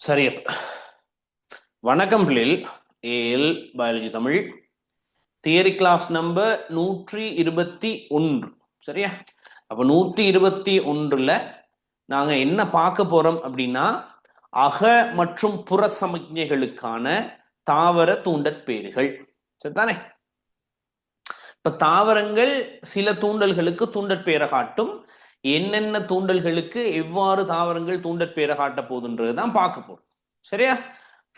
சரி, வணக்கம் பிள்ளைகள். AL biology Tamil theory class number 121. சரியா? அப்போ 121ல் நாங்கள் என்ன பார்க்க போகிறோம் அப்படின்னா, அக மற்றும் புற சமிக்ஞைகளுக்கான தாவர தூண்டற்பேறுகள். சரிதானே? இப்போ தாவரங்கள் சில தூண்டல்களுக்கு தூண்டற்பேரை காட்டும். என்னென்ன தூண்டல்களுக்கு எவ்வாறு தாவரங்கள் தூண்டற்பேரை காட்ட போகுதுன்றது தான் பார்க்க போகிறோம். சரியா?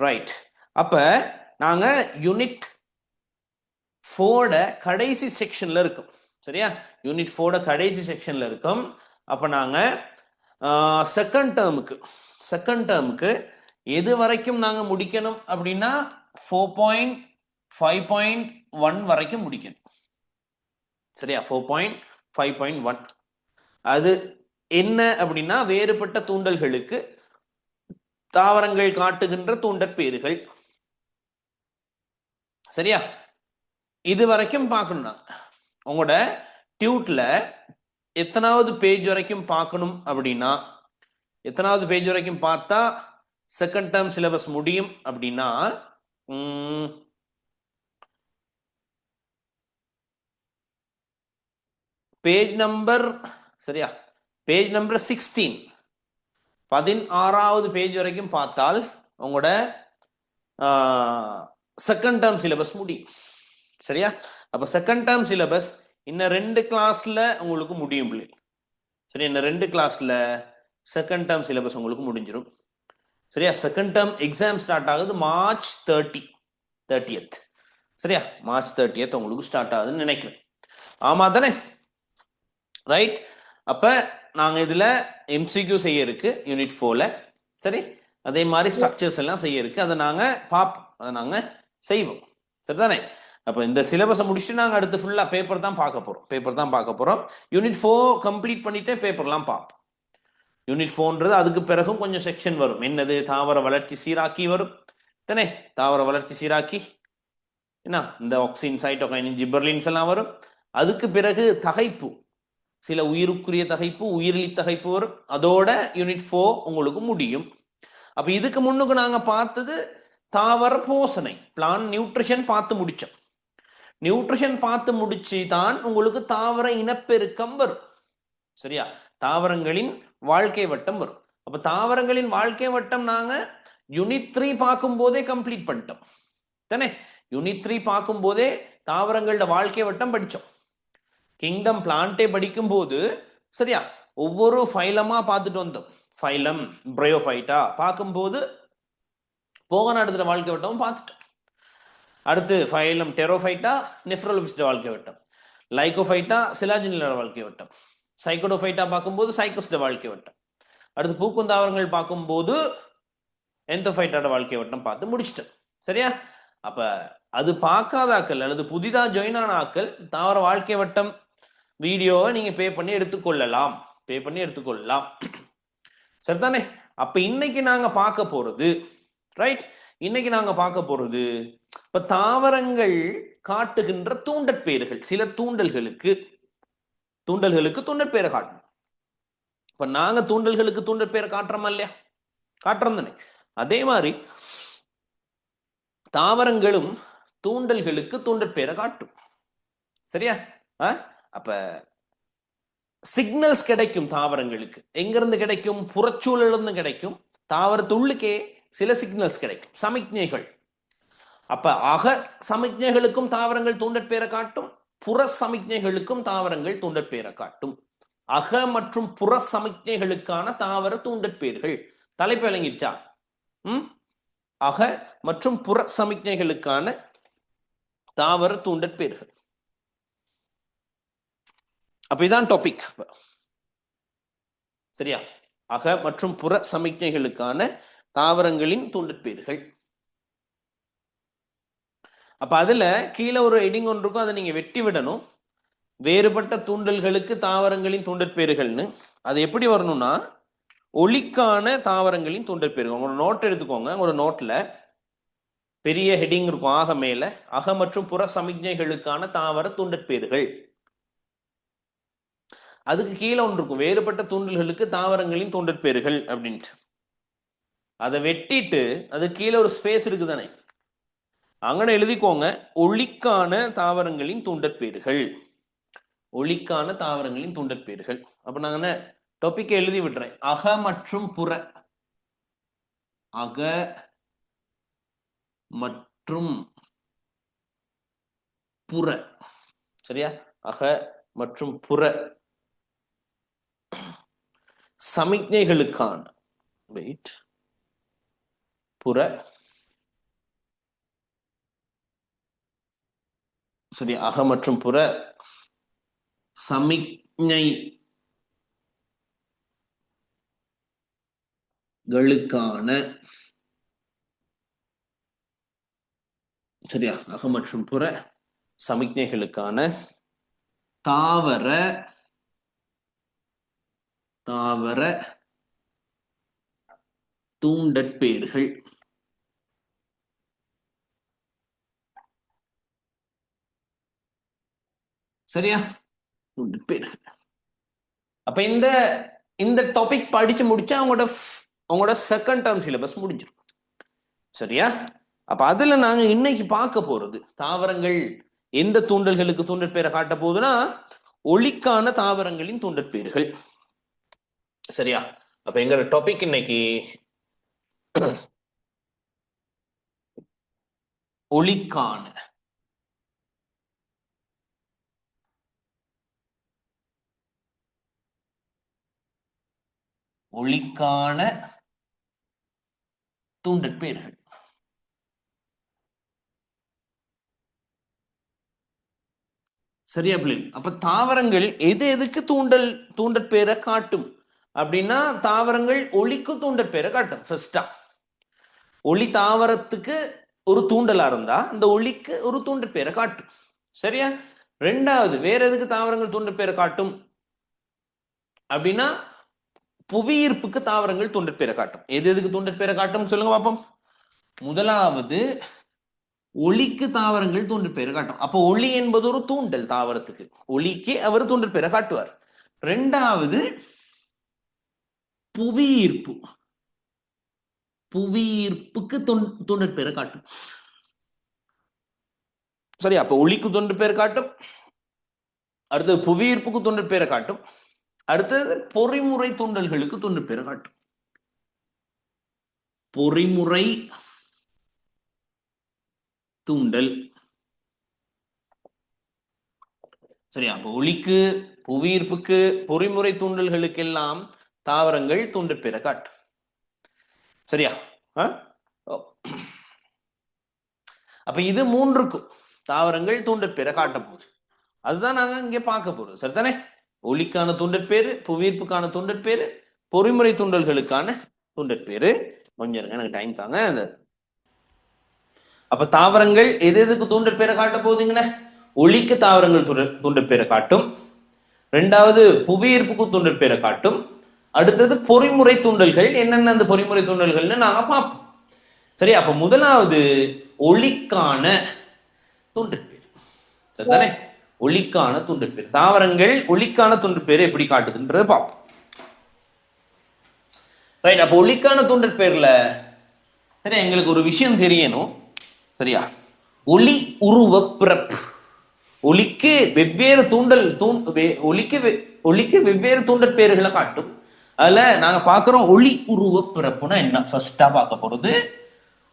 ரைட். அப்ப நாங்க யூனிட் 4 கடைசி செக்ஷன்ல இருக்கும். சரியா? யூனிட் 4 கடைசி செக்ஷன்ல இருக்கும். அப்ப நாங்க செகண்ட் டேர்முக்கு எது வரைக்கும் நாங்க முடிக்கணும் அப்படின்னா 4.5.1 வரைக்கும் முடிக்கணும். சரியா? 4.5.1 அது என்ன அப்படின்னா வேறுபட்ட தூண்டல்களுக்கு தாவரங்கள் காட்டுகின்ற தூண்டற்பேறுகள். சரியா? இது வரைக்கும் பார்க்கணும். உங்களோட டியூட்ல எத்தனாவது பேஜ் வரைக்கும் பார்க்கணும் அப்படின்னா, எத்தனாவது பேஜ் வரைக்கும் பார்த்தா செகண்ட் டேர்ம் சிலபஸ் முடியும் அப்படின்னா, பேஜ் நம்பர், சரியா, பேஜ் நம்பர் 16, 16வது பேஜ் வரைக்கும் பார்த்தால் உங்களோட செகண்ட் டேர்ம் சிலபஸ் முடியும். சரியா? அப்ப செகண்ட் டேர்ம் சிலபஸ் இன்னும் 2 கிளாஸ்ல உங்களுக்கு முடியும் பிள்ளை. சரி, இன்னும் 2 கிளாஸ்ல செகண்ட் டேர்ம் சிலபஸ் உங்களுக்கு முடிஞ்சிடும். சரியா? செகண்ட் டேர்ம் எக்ஸாம் ஸ்டார்ட் ஆகுது மார்ச் 30th. சரியா? மார்ச் 30th உங்களுக்கு ஸ்டார்ட் ஆகுதுன்னு நினைக்கிறேன். ஆமா தானே? ரைட். அப்ப நாங்க இதுல எம்சிக்யூ செய்ய இருக்கு யூனிட் 4ல. சரி, அதே மாதிரி ஸ்ட்ரக்சர்ஸ் எல்லாம் செய்ய இருக்கு. அதை நாங்க பார்ப்போம், அதை நாங்க செய்வோம். சரிதானே? அப்ப இந்த சிலபஸை முடிச்சுட்டு நாங்க அடுத்து ஃபுல்லா பேப்பர் தான் பார்க்க போறோம். யூனிட் 4 கம்ப்ளீட் பண்ணிட்டு பேப்பர்லாம் பார்ப்போம். யூனிட் 4ன்றது அதுக்கு பிறகும் கொஞ்சம் செக்ஷன் வரும். என்னது? தாவர வளர்ச்சி சீராக்கி வரும் தானே? தாவர வளர்ச்சி சீராக்கி என்ன, இந்த ஆக்சின், சைட்டோகைனின், ஜிப்பர்லின்ஸ் எல்லாம் வரும். அதுக்கு பிறகு தகைப்பு, சில உயிருக்குரிய தகைப்பு, உயிரிலி தகைப்பு வரும். அதோட யூனிட் 4 உங்களுக்கு முடியும். அப்ப இதுக்கு முன்னுக்கு நாங்க பார்த்தது தாவர போசனை, பிளான் நியூட்ரிஷன் பார்த்து முடிச்சோம். நியூட்ரிஷன் பார்த்து முடிச்சு தான் உங்களுக்கு தாவர இனப்பெருக்கம் வரும். சரியா? தாவரங்களின் வாழ்க்கை வட்டம் வரும். அப்ப தாவரங்களின் வாழ்க்கை வட்டம் நாங்க யூனிட் 3 பார்க்கும் போதே கம்ப்ளீட் பண்ணிட்டோம் தானே? யூனிட் 3 பார்க்கும் போதே தாவரங்களோட வாழ்க்கை வட்டம் படிச்சோம். கிங்டம் பிளான்டே படிக்கும் போது, சரியா, ஒவ்வொரு ஃபைலமா பார்த்துட்டு வந்தோம். ஃபைலம் பிரயோஃபைட்டா பார்க்கும்போது போகநாடுற வாழ்க்கை வட்டம் பார்த்துட்டோம். அடுத்து ஃபைலம் டெரோஃபைட்டா நெஃப்ரோலபிஸ்ட வாழ்க்கை வட்டம், லைகோஃபைட்டா சிலாஜினிலோட வாழ்க்கை வட்டம், சைக்கோடோஃபைட்டா பார்க்கும்போது சைக்கோஸ்ட வாழ்க்கை வட்டம். அடுத்து பூக்குந்தாவரங்கள் பார்க்கும்போது எந்தோஃபைட்டோட வாழ்க்கை வட்டம் பார்த்து முடிச்சிட்டோம். சரியா? அப்ப அது பார்க்காத ஆக்கள் அல்லது புதிதா ஜாயின் ஆன ஆக்கள் தாவர வாழ்க்கை வட்டம் வீடியோவை நீங்க பே பண்ணி எடுத்துக்கொள்ளலாம். சரிதானே? அப்ப இன்னைக்கு நாங்க பார்க்க போறது, ரைட், இன்னைக்கு நாங்க பார்க்க போறது இப்ப தாவரங்கள் காட்டுகின்ற தூண்டற்பேறுகள். சில தூண்டல்களுக்கு தூண்டற்பேரை காட்டணும். இப்ப நாங்க தூண்டல்களுக்கு தூண்டற்பேரை காட்டுறோமா இல்லையா? காட்டுறோம் தானே? அதே மாதிரி தாவரங்களும் தூண்டல்களுக்கு தூண்டற்பேரை காட்டும். சரியா? அப்ப சிக்னல்ஸ் கிடைக்கும் தாவரங்களுக்கு. எங்கிருந்து கிடைக்கும்? புறச்சூழல் இருந்து கிடைக்கும். தாவரத்துள்ளுக்கே சில சிக்னல்ஸ் கிடைக்கும், சமிக்ஞைகள். அப்ப அக சமிக்ஞைகளுக்கும் தாவரங்கள் தூண்டற்பேரை காட்டும், புற சமிக்ஞைகளுக்கும் தாவரங்கள் தூண்டற்பேரை காட்டும். அக மற்றும் புற சமிக்ஞைகளுக்கான தாவர தூண்டற்பேர்கள். தலைப்பு விளங்கிடுச்சா? அக மற்றும் புற சமிக்ஞைகளுக்கான தாவர தூண்டற்பேர்கள். அப்ப இதான் டாபிக். சரியா? அக மற்றும் புற சமிக்ஞைகளுக்கான தாவரங்களின் தூண்டற்பேர்கள். அப்ப அதுல கீழே ஒரு ஹெட்டிங் ஒன்று இருக்கும், அதை நீங்க வெட்டி விடணும். வேறுபட்ட தூண்டல்களுக்கு தாவரங்களின் தூண்டற்பேறுகள்னு. அது எப்படி வரணும்னா, ஒளிக்கான தாவரங்களின் தூண்டற்பேறுகள். உங்களோட நோட் எடுத்துக்கோங்க. உங்களோட நோட்ல பெரிய ஹெட்டிங் இருக்கும், ஆக மேல அக மற்றும் புற சமிக்ஞைகளுக்கான தாவர தூண்டற்பேறுகள். அதுக்கு கீழே ஒன்று இருக்கும், வேறுபட்ட தூண்டல்களுக்கு தாவரங்களின் தூண்டற்பேறுகள் அப்படின்ட்டு. அதை வெட்டிட்டு அது கீழே ஒரு ஸ்பேஸ் இருக்குதானே, அங்கன எழுதிக்கோங்க ஒளிக்கான தாவரங்களின் தூண்டற்பேர்கள். ஒளிக்கான தாவரங்களின் தூண்டற்பேர்கள். அப்ப நாங்க என்ன டாபிக் எழுதி விடுறேன், அக மற்றும் புற. அக மற்றும் புற. சரியா? அக மற்றும் புற சமிக்ஞைகளுக்கான வெயிட் புற சரி அக மற்றும் புற சமிக்ஞைகளுக்கான சரியா அக மற்றும் புற சமிக்ஞைகளுக்கான தாவர தூண்டற்பேர்கள். சரியா? தூண்டற்பேர்கள். அப்ப இந்த டாபிக் படிச்சு முடிச்சா உங்களோட செகண்ட் டேர்ம் சிலபஸ் முடிஞ்சிடும். சரியா? அப்ப அதுல நாங்க இன்னைக்கு பார்க்க போறது தாவரங்கள் எந்த தூண்டல்களுக்கு தூண்டற்பேரை காட்ட போகுதுன்னா ஒளிக்கான தாவரங்களின் தூண்டற்பேர்கள். சரியா? அப்ப எங்க டாபிக் இன்னைக்கு ஒளிக்கான தூண்டற்பேர்கள். சரியா பிள்ளை? அப்ப தாவரங்கள் எதுக்கு தூண்டற்பேரை காட்டும் அப்படின்னா தாவரங்கள் ஒளிக்கு தூண்டற்பேரை காட்டும். ஃபர்ஸ்டா ஒளி தாவரத்துக்கு ஒரு தூண்டலா இருந்தா அந்த ஒளிக்கு ஒரு தூண்டற்பேரை காட்டும். சரியா? ரெண்டாவது வேற எதுக்கு தாவரங்கள் தூண்டற்பேரை காட்டும் அப்படின்னா புவியீர்ப்புக்கு தாவரங்கள் தூண்டற்பேரை காட்டும். எதுக்கு தூண்டற்பேரை காட்டும் சொல்லுங்க பாப்போம். முதலாவது ஒளிக்கு தாவரங்கள் தூண்டற்பேரை காட்டும். அப்போ ஒளி என்பது ஒரு தூண்டல் தாவரத்துக்கு, ஒளிக்கு அவர் தூண்டற்பேரை காட்டுவார். ரெண்டாவது புவியீர்ப்புக்கு தூண்டற்பேரை காட்டும். சரி, அப்ப ஒளிக்கு தூண்டற்பேரை காட்டும், அடுத்தது புவியீர்ப்புக்கு தூண்டற்பேரை காட்டும், அடுத்தது பொறிமுறை தூண்டல்களுக்கு தூண்டற்பேரை காட்டும். பொறிமுறை தூண்டல். சரியா? அப்ப ஒளிக்கு, புவியீர்ப்புக்கு, பொறிமுறை தூண்டல்களுக்கு எல்லாம் தாவரங்கள் தூண்டற்பேரை காட்டும். சரியா? அப்ப இது மூன்றுக்கும் தாவரங்கள் தூண்டற்பேரை காட்ட போகுது. அதுதான் நாங்க இங்க பார்க்க போறோம். சரிதானே? ஒளிக்கான தூண்டற்பேரு, புவியீர்ப்புக்கான தூண்டற்பேரு, பொறிமுறை தூண்டல்களுக்கான தூண்டற்பேரு. கொஞ்சம் எனக்கு டைம் தாங்க. அப்ப தாவரங்கள் எதுக்கு தூண்டற்பேரை காட்ட போகுதுங்கண்ணே? ஒளிக்கு தாவரங்கள் தூண்டற்பேரை காட்டும், ரெண்டாவது புவியீர்ப்புக்கு தூண்டற்பேரை காட்டும், அடுத்தது பொறிமுறை தூண்டல்கள். என்னென்ன அந்த பொறிமுறை தூண்டல்கள்னு நாங்க பார்ப்போம். சரி, அப்ப முதலாவது ஒளிக்கான தூண்டற்பேர். சரிதானே? ஒளிக்கான தூண்டற்பேர். தாவரங்கள் ஒளிக்கான தூண்டற்பேரை எப்படி காட்டுதுன்றது பார்ப்போம். ரைட். அப்ப ஒளிக்கான தூண்டற்பேர்ல சரி எங்களுக்கு ஒரு விஷயம் தெரியணும். சரியா? ஒளி உருவ பிறப்பு. ஒளிக்கு வெவ்வேறு ஒளிக்கு வெவ்வேறு தூண்டற்பேர்களை காட்டும். அதுல நாங்க பாக்குறோம் ஒளி உருவ பிறப்புனா என்ன. ஃபர்ஸ்டா பார்க்க போறது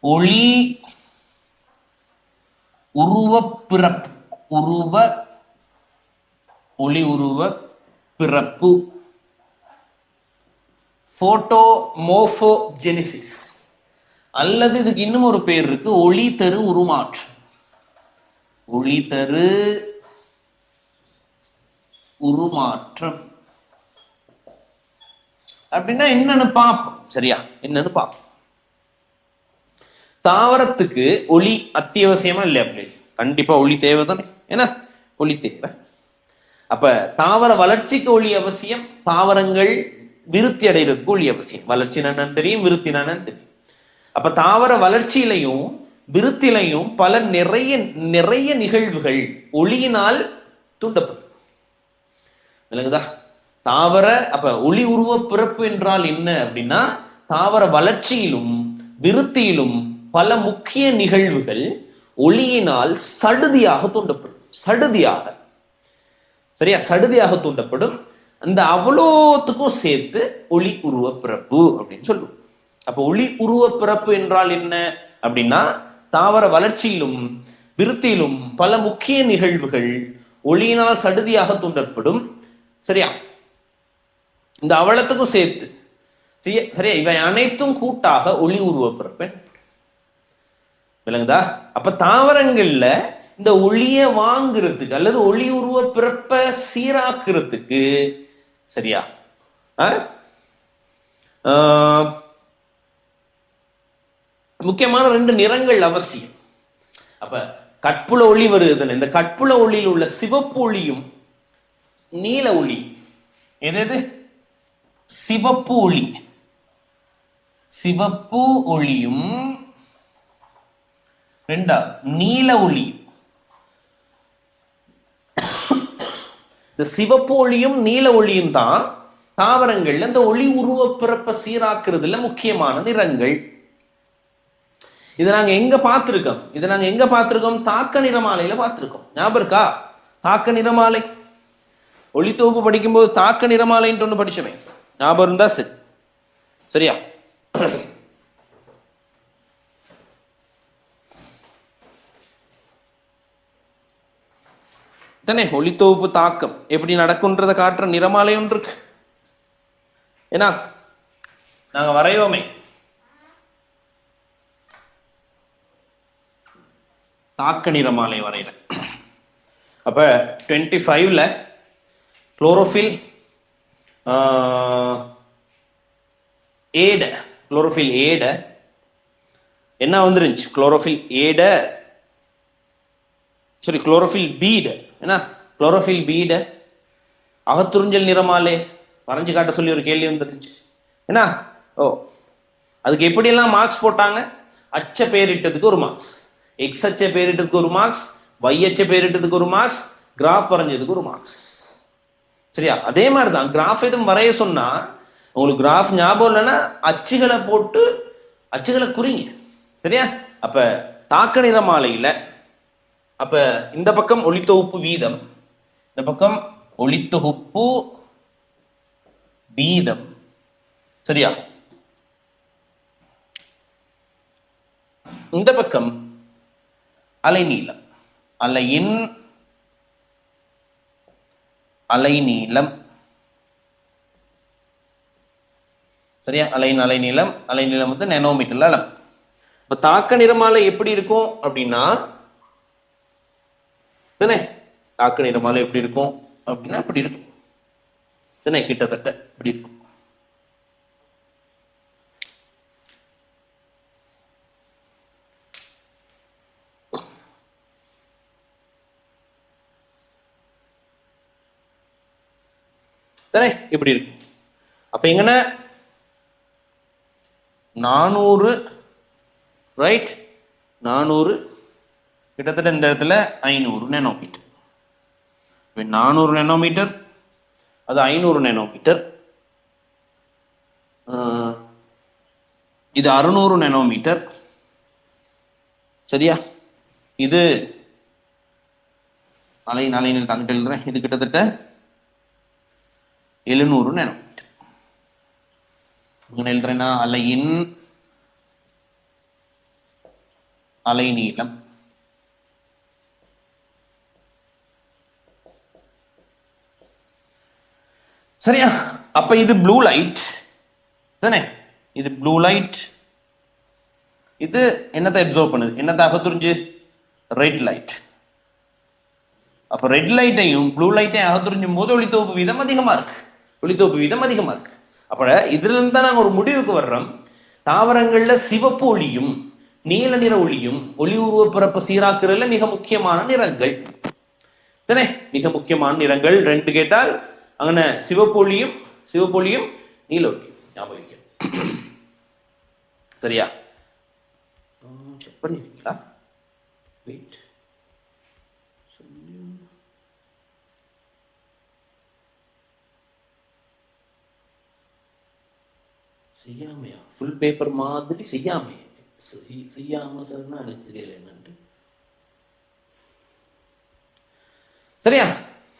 ஒளி உருவ பிறப்பு. ஒளி உருவ பிறப்பு, போட்டோமோர்போஜெனிசிஸ், அல்லது இதுக்கு இன்னும் ஒரு பேர் இருக்கு, ஒளி தரு உருமாற்றம். ஒளி தரு உருமாற்றம் அப்படின்னா என்னன்னு பார்ப்போம். சரியா? என்னன்னு பார்ப்போம். தாவரத்துக்கு ஒளி அத்தியாவசியமா இல்லையா? அப்படி கண்டிப்பா ஒளி தேவைதானே. ஏன்னா ஒளி தேவை. அப்ப தாவர வளர்ச்சிக்கு ஒளி அவசியம், தாவரங்கள் விருத்தி அடைகிறதுக்கு ஒளி அவசியம். வளர்ச்சி என்னன்னு தெரியும், விருத்தி என்னன்னு தெரியும். அப்ப தாவர வளர்ச்சியிலையும் விருத்திலையும் பல நிறைய நிகழ்வுகள் ஒளியினால் தூண்டப்படும். விளங்குதா? தாவர அப்ப ஒளி உருவ பிறப்பு என்றால் என்ன அப்படின்னா தாவர வளர்ச்சியிலும் விருத்தியிலும் பல முக்கிய நிகழ்வுகள் ஒளியினால் சடுதியாக தூண்டப்படும். சடுதியாக, சரியா, சடுதியாக தூண்டப்படும். அந்த அவ்வளோத்துக்கும் சேர்த்து ஒளி உருவ பிறப்பு அப்படின்னு சொல்லுவோம். அப்ப ஒளி உருவ பிறப்பு என்றால் என்ன அப்படின்னா, தாவர வளர்ச்சியிலும் விருத்தியிலும் பல முக்கிய நிகழ்வுகள் ஒளியினால் சடுதியாக தூண்டப்படும். சரியா, இந்த அவலத்துக்கும் சேர்த்து, சரியா, இவை அனைத்தும் கூட்டாக ஒளி உருவ பிறப்பு விளங்குதா? அப்ப தாவரங்கள்ல இந்த ஒளிய வாங்குறதுக்கு அல்லது ஒளி உருவ பிறப்ப சீராக்குறதுக்கு, சரியா, முக்கியமான 2 நிறங்கள் அவசியம். அப்ப கட்புல ஒளி வருது, இந்த கட்புல ஒளியில் உள்ள சிவப்பு ஒளியும் நீல ஒளி, எது சிவப்பு ஒளி, சிவப்பு ஒளியும் நீல ஒளி. இந்த சிவப்பு ஒளியும் நீல ஒளியும் தான் தாவரங்கள்ல இந்த ஒளி உருவ பிறப்ப சீராக்குறதுல முக்கியமான நிறங்கள். இதை நாங்க எங்க பார்த்திருக்கோம்? தாக்க நிறமாலையில பார்த்திருக்கோம். ஞாபகம் இருக்கா? தாக்க நிறமாலை ஒளித்தொகுப்பு படிக்கும்போது தாக்க நிறமாலைன்னு ஒண்ணு படிச்சோமே, ஞாபகம் இருந்தா சரி. சரியா, தானே? ஒளித்தொகுப்பு தாக்கம் எப்படி நடக்கும்ன்றதை காட்டுற நிறமாலை ஒன்று இருக்கு. ஏன்னா நாங்க வரையோமே, தாக்க நிறமாலை வரைகிறேன். அப்ப 25ல குளோரோஃபில் ஏட, குளோரோஃபில் ஏட என்ன வந்துருந்துச்சு? குளோரோஃபில் ஏட, சரி, குளோரோஃபில் பீட, என்ன, குளோரோஃபில் பீட அகத்துறிஞ்சல் நிறமாலே வரைஞ்சு காட்ட சொல்லி ஒரு கேள்வி வந்துருந்துச்சு. என்ன, அதுக்கு எப்படியெல்லாம் மார்க்ஸ் போட்டாங்க? அச்ச பேரிட்டதுக்கு ஒரு மார்க்ஸ், எக்ஸ் அச்ச பேரிட்டதுக்கு ஒரு மார்க்ஸ், y அச்ச பேரிட்டதுக்கு ஒரு மார்க்ஸ், கிராஃப் வரைஞ்சதுக்கு ஒரு மார்க்ஸ். சரியா, அதே மாதிரிதான் கிராஃப் எதுவும் வரைய சொன்னா உங்களுக்கு கிராஃப் ஞாபகம் இல்லைன்னா அச்சுகளை போட்டு அச்சுகளை குறிங்க. சரியா, அப்ப தாக்க நிறமாலையில அப்ப இந்த பக்கம் ஒளித்தொகுப்பு வீதம், இந்த பக்கம் ஒளித்தொகுப்பு வீதம். சரியா, இந்த பக்கம் அலைநீளம், அலையின் அலைநீளம். சரியா, அலைநீளம் வந்து நேனோமீட்டர்ல அளவு. இப்ப தாக்க நிறமாலை எப்படி இருக்கும் அப்படின்னா, தானே, தாக்க நிறமாலை எப்படி இருக்கும் அப்படின்னா இப்படி இருக்கும் தானே, கிட்டத்தட்ட இப்படி இருக்கும். தானே, இப்படி இருக்கு. அப்ப எங்கன்னா 400, ரைட், 400 கிட்டத்தட்ட இந்த இடத்துல 500 நேனோமீட்டர். 400 நேனோமீட்டர், அது 500 நேனோமீட்டர், இது 600 நேனோமீட்டர். சரியா, இது அலைநீளம் தங்கிட்டு எழுதுறேன், இது கிட்டத்தட்ட 700 நேனோமீட்டர். எழுதுறேன்னா அலையின் அலைநீளம். சரியா, அப்ப இது ப்ளூ லைட் தானே, இது ப்ளூ லைட். இது என்னத்தை அப்சர்வ் பண்ணுது, என்னத்தை அகத்துறிஞ்சு? Red light. அப்ப ரெட் லைட்டையும் ப்ளூ லைட்டையும் அகத்துறிஞ்சும் போது ஒளித்தொகுப்பு வீதம் அதிகமா இருக்கு. அப்ப இதுல இருந்து தான் நாங்க ஒரு முடிவுக்கு வர்றோம், தாவரங்கள்ல சிவப்பு ஒளியும் நீல நிற ஒளியும் ஒளி உருவ பிறப்பு சீராக்குறதுல மிக முக்கியமான நிறங்கள் தானே. மிக முக்கியமான நிறங்கள் 2 கேட்டால் அங்கே சிவப்பு ஒளியும் நீல ஒளியும் ஞாபகம். சரியா, செக் பண்ணிருக்கீங்களா? வெயிட், செய்யாமையா? ஃபுல் பேப்பர் மாதிரி செய்யாமையா? செய்யாம சார்னா எனக்கு தெரியல என்னன்ட்டு. சரியா?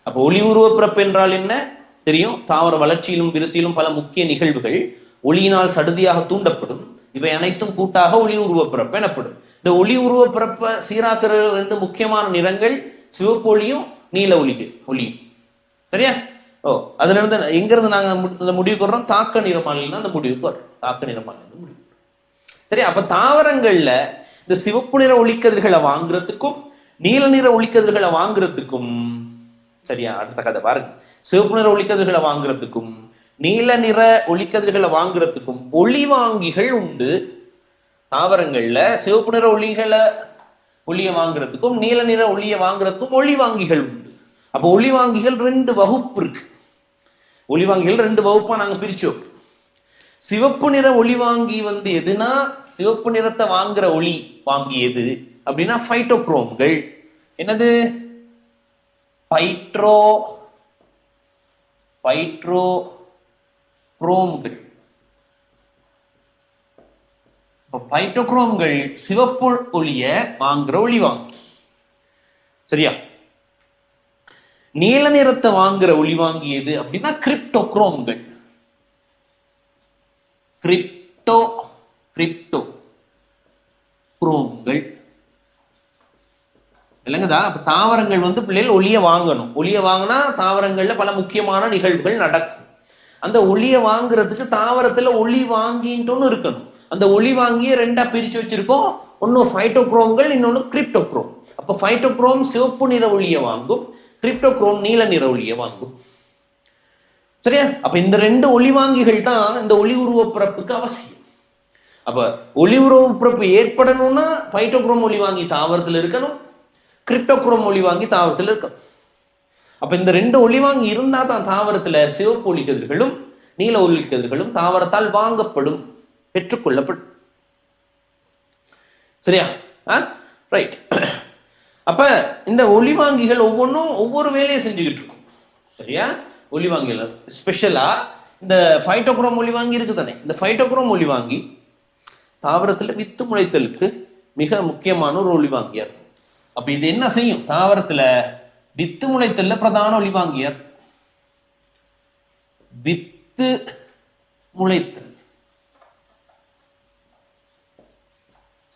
அப்போ ஒளி உருவப்பிறப்பு என்றால் என்ன தெரியும்? தாவர வளர்ச்சியிலும் விருத்தியிலும் பல முக்கிய நிகழ்வுகள் ஒளியினால் சடுதியாக தூண்டப்படும். இவை அனைத்தும் கூட்டாக ஒளி உருவப்பிறப்பு எனப்படும். இந்த ஒளி உருவப்பிறப்பை சீராக்கிற ரெண்டு முக்கியமான நிறங்கள் சிவப்பு ஒளியும் நீல ஒளியும். சரியா? ஓ, அதுல இருந்து எங்க இருந்து நாங்க இந்த முடிவுக்கு வர்றோம்? தாக்க நிறமாலினா அந்த முடிவுக்கு வர்றோம். தாக்க நிறமாலி முடிவு. சரி, அப்ப தாவரங்கள்ல இந்த சிவப்பு நிற ஒளிக்கதிர்களை வாங்குறதுக்கும் நீல நிற ஒளிக்கதிர்களை வாங்குறதுக்கும், சரியா, அடுத்த கதை பாருங்க. சிவப்பு நிற ஒளிக்கதிர்களை வாங்குறதுக்கும் நீல நிற ஒளிக்கதிர்களை வாங்குறதுக்கும் ஒளிவாங்கிகள் உண்டு. தாவரங்கள்ல சிவப்பு நிற ஒளியை வாங்குறதுக்கும் நீல நிற ஒளியை வாங்குறதுக்கும் ஒளிவாங்கிகள் உண்டு. அப்போ ஒளிவாங்கிகள் ரெண்டு வகுப்பு இருக்கு. ஒளிவாங்கிகள் ரெண்டு வகுப்பா நாங்க பிரிச்சோம். சிவப்பு நிற ஒளிவாங்கி எதுனா, சிவப்பு நிறத்தை வாங்குற ஒளி வாங்கியது அப்படின்னா பைட்டோக்ரோம்கள். என்னது? பைட்ரோக்ரோம்கள். பைட்டோக்ரோம்கள் சிவப்பு ஒளிய வாங்குற ஒளிவாங்கி. சரியா? நீல நிறத்தை வாங்குற ஒளிவாங்கி எது அப்படின்னா கிரிப்டோக்ரோம்கள். கிரிப்டோக்ரோம்கள் இல்லைங்கதா? அப்ப தாவரங்கள் பிள்ளைகள் ஒளியை வாங்கணும். ஒளியை வாங்கினா தாவரங்கள்ல பல முக்கியமான நிகழ்வுகள் நடக்கும். அந்த ஒளியை வாங்குறதுக்கு தாவரத்துல ஒளி வாங்கின்னு இருக்கணும். அந்த ஒளி வாங்கிய ரெண்டா பிரிச்சு வச்சிருக்கோம். ஒன்னு பைட்டோக்ரோம்கள், இன்னொன்னு கிரிப்டோக்ரோம். அப்ப பைட்டோக்ரோம் சிவப்பு நிற ஒளியை வாங்கும், கிரிப்டோக்ரோம் நீல நிற ஒளியை வாங்கும். சரியா? அப்ப இந்த ரெண்டு ஒளிவாங்கிகள் தான் இந்த ஒளி உருவப்பிறப்புக்கு அவசியம். அப்ப ஒளி உருவப்பிறப்பு ஏற்படணும்னா பைட்டோக்ரோம் ஒளிவாங்கி தாவரத்தில் இருக்கணும், கிரிப்டோக்ரோம் ஒளிவாங்கி தாவரத்தில் இருக்கணும். அப்ப இந்த ரெண்டு ஒளிவாங்கி இருந்தா தான் தாவரத்துல சிவப்பு ஒளிக்கதிர்களும் நீல ஒளிக்கதிர்களும் தாவரத்தால் வாங்கப்படும், பெற்றுக்கொள்ளப்படும். சரியா? ரைட். அப்ப இந்த ஒளிவாங்கிகள் ஒவ்வொன்றும் ஒவ்வொரு வேலையை செஞ்சுக்கிட்டு இருக்கும். சரியா? ஒளிவாங்கிகள் ஸ்பெஷலா இந்த பைட்டோக்ரோம் ஒளிவாங்கி இருக்கு தானே, இந்த பைட்டோக்ரோம் ஒளிவாங்கி தாவரத்துல வித்து முளைத்தலுக்கு மிக முக்கியமான ஒரு ஒளிவாங்கியா இருக்கும். அப்ப இது என்ன செய்யும்? தாவரத்துல வித்து முளைத்தல்ல பிரதான ஒளிவாங்கியார். வித்து முளைத்தல்.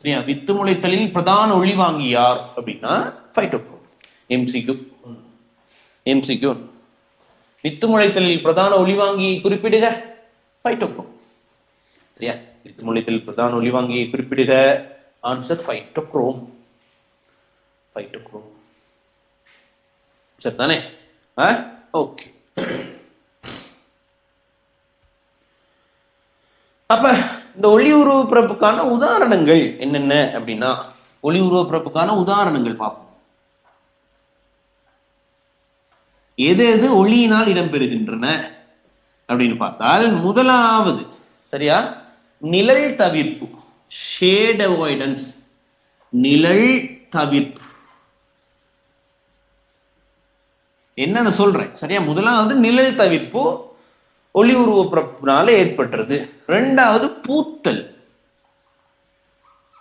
சரியா? வித்து முளைத்தலில் பிரதான ஒளிவாங்கி யார் அப்படின்னா பைட்டோக்ரோம். எம்சிக்யூ. வித்து முளைத்தலில் பிரதான ஒளிவாங்கியை குறிப்பிடுக. பைட்டோக்ரோம். சரியா? வித்து முளைத்தலில் பிரதான ஒளிவாங்கியை குறிப்பிடுக. Answer phytochrome. பைட்டோக்ரோம். சரிதானே? ஓகே. அப்ப இந்த ஒளி உருவப்பிறப்புக்கான உதாரணங்கள் என்னென்ன அப்படின்னா, ஒளி உருவப்பிறப்புக்கான உதாரணங்கள் பார்ப்போம். எது எது ஒளியினால் இடம்பெறுகின்றன அப்படின்னு பார்த்தால், முதலாவது சரியா நிழல் தவிர்ப்பு, ஷேட் அவாய்டன்ஸ். நிழல் தவிர்ப்பு என்னன்னு சொல்றேன். சரியா? முதலாவது நிழல் தவிர்ப்பு ஒளி உருவப்பிறப்புனால ஏற்பட்டுறது. ரெண்டாவது பூத்தல்.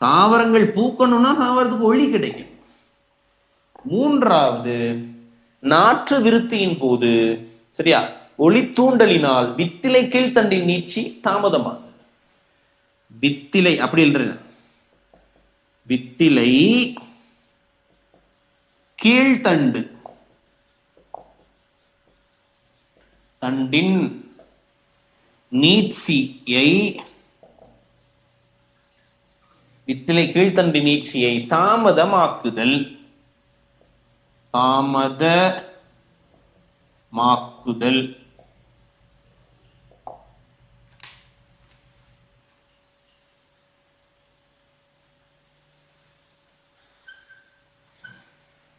தாவரங்கள் பூக்கணும்னா தாவரத்துக்கு ஒளி கிடைக்கும். மூன்றாவது நாற்று விருத்தியின் போது சரியா ஒளி தூண்டலினால் வித்திலை கீழ்த்தண்டின் நீட்சி தாமதமாகும். வித்திலை அப்படி எழுதுறேன். வித்திலை கீழ்த்தண்டு தண்டின் நீட்சியை, வித்திலை கீழ்த்தண்டின் நீட்சியை தாமதமாக்குதல்.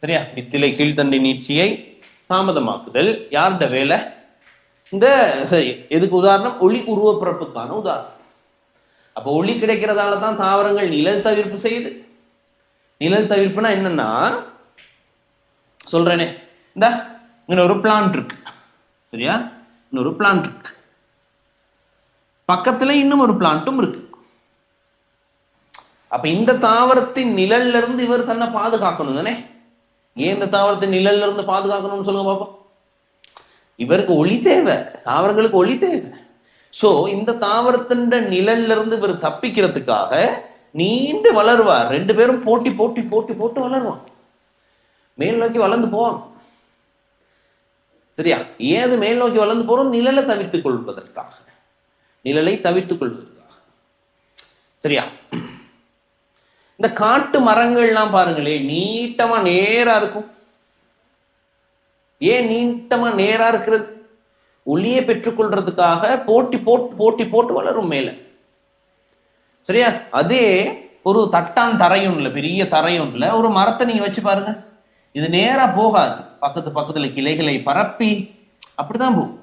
சரியா? வித்திலை கீழ்த்தண்டின் நீட்சியை தாமதமாக்குதல் யாருடைய வேலை? இந்த சரி, எதுக்கு உதாரணம்? ஒளி உருவப்பிறப்புக்கான உதாரணம். அப்ப ஒளி கிடைக்கிறதால தான் தாவரங்கள் நிழல் தவிர்ப்பு செய்யுது. நிழல் தவிர்ப்புனா என்னன்னா சொல்றேனே, இந்த இன்னொரு பிளான்ட் இருக்கு. சரியா? இன்னொரு பிளான்ட் இருக்கு. பக்கத்துல இன்னும் ஒரு பிளான்ட்டும் இருக்கு. அப்ப இந்த தாவரத்தின் நிழல்ல இருந்து இவர் தன்னை பாதுகாக்கணும் தானே. ஏன் இந்த தாவரத்தின் நிழல்ல இருந்து பாதுகாக்கணும்னு சொல்லுங்க பாப்போம். இவருக்கு ஒளி தேவை, தாவரங்களுக்கு ஒளி தேவை. சோ இந்த தாவரத்தின் நிழல்ல இருந்து இவர் தப்பிக்கிறதுக்காக நீண்டு வளருவார். ரெண்டு பேரும் போட்டி போட்டி போட்டி போட்டு வளருவான், மேல் நோக்கி வளர்ந்து போவான். சரியா? ஏது மேல் நோக்கி வளர்ந்து போறோம்? நிழலை தவிர்த்துக் கொள்வதற்காக, நிழலை தவிர்த்துக் கொள்வதற்காக. சரியா? இந்த காட்டு மரங்கள்லாம் பாருங்களே, நீட்டமா நேரா இருக்கும். ஏன் நீட்டமா நேரா இருக்கிறது? ஒளியை பெற்றுக்கொள்றதுக்காக போட்டி போட்டு போட்டி போட்டு வளரும் மேல. சரியா? அதே ஒரு தட்டான் தரையும் இல்லை, பெரிய தரையும் இல்லை, ஒரு மரத்தை நீங்க வச்சு பாருங்க, இது நேரா போகாது, பக்கத்துல கிளைகளை பரப்பி அப்படிதான் போகும்.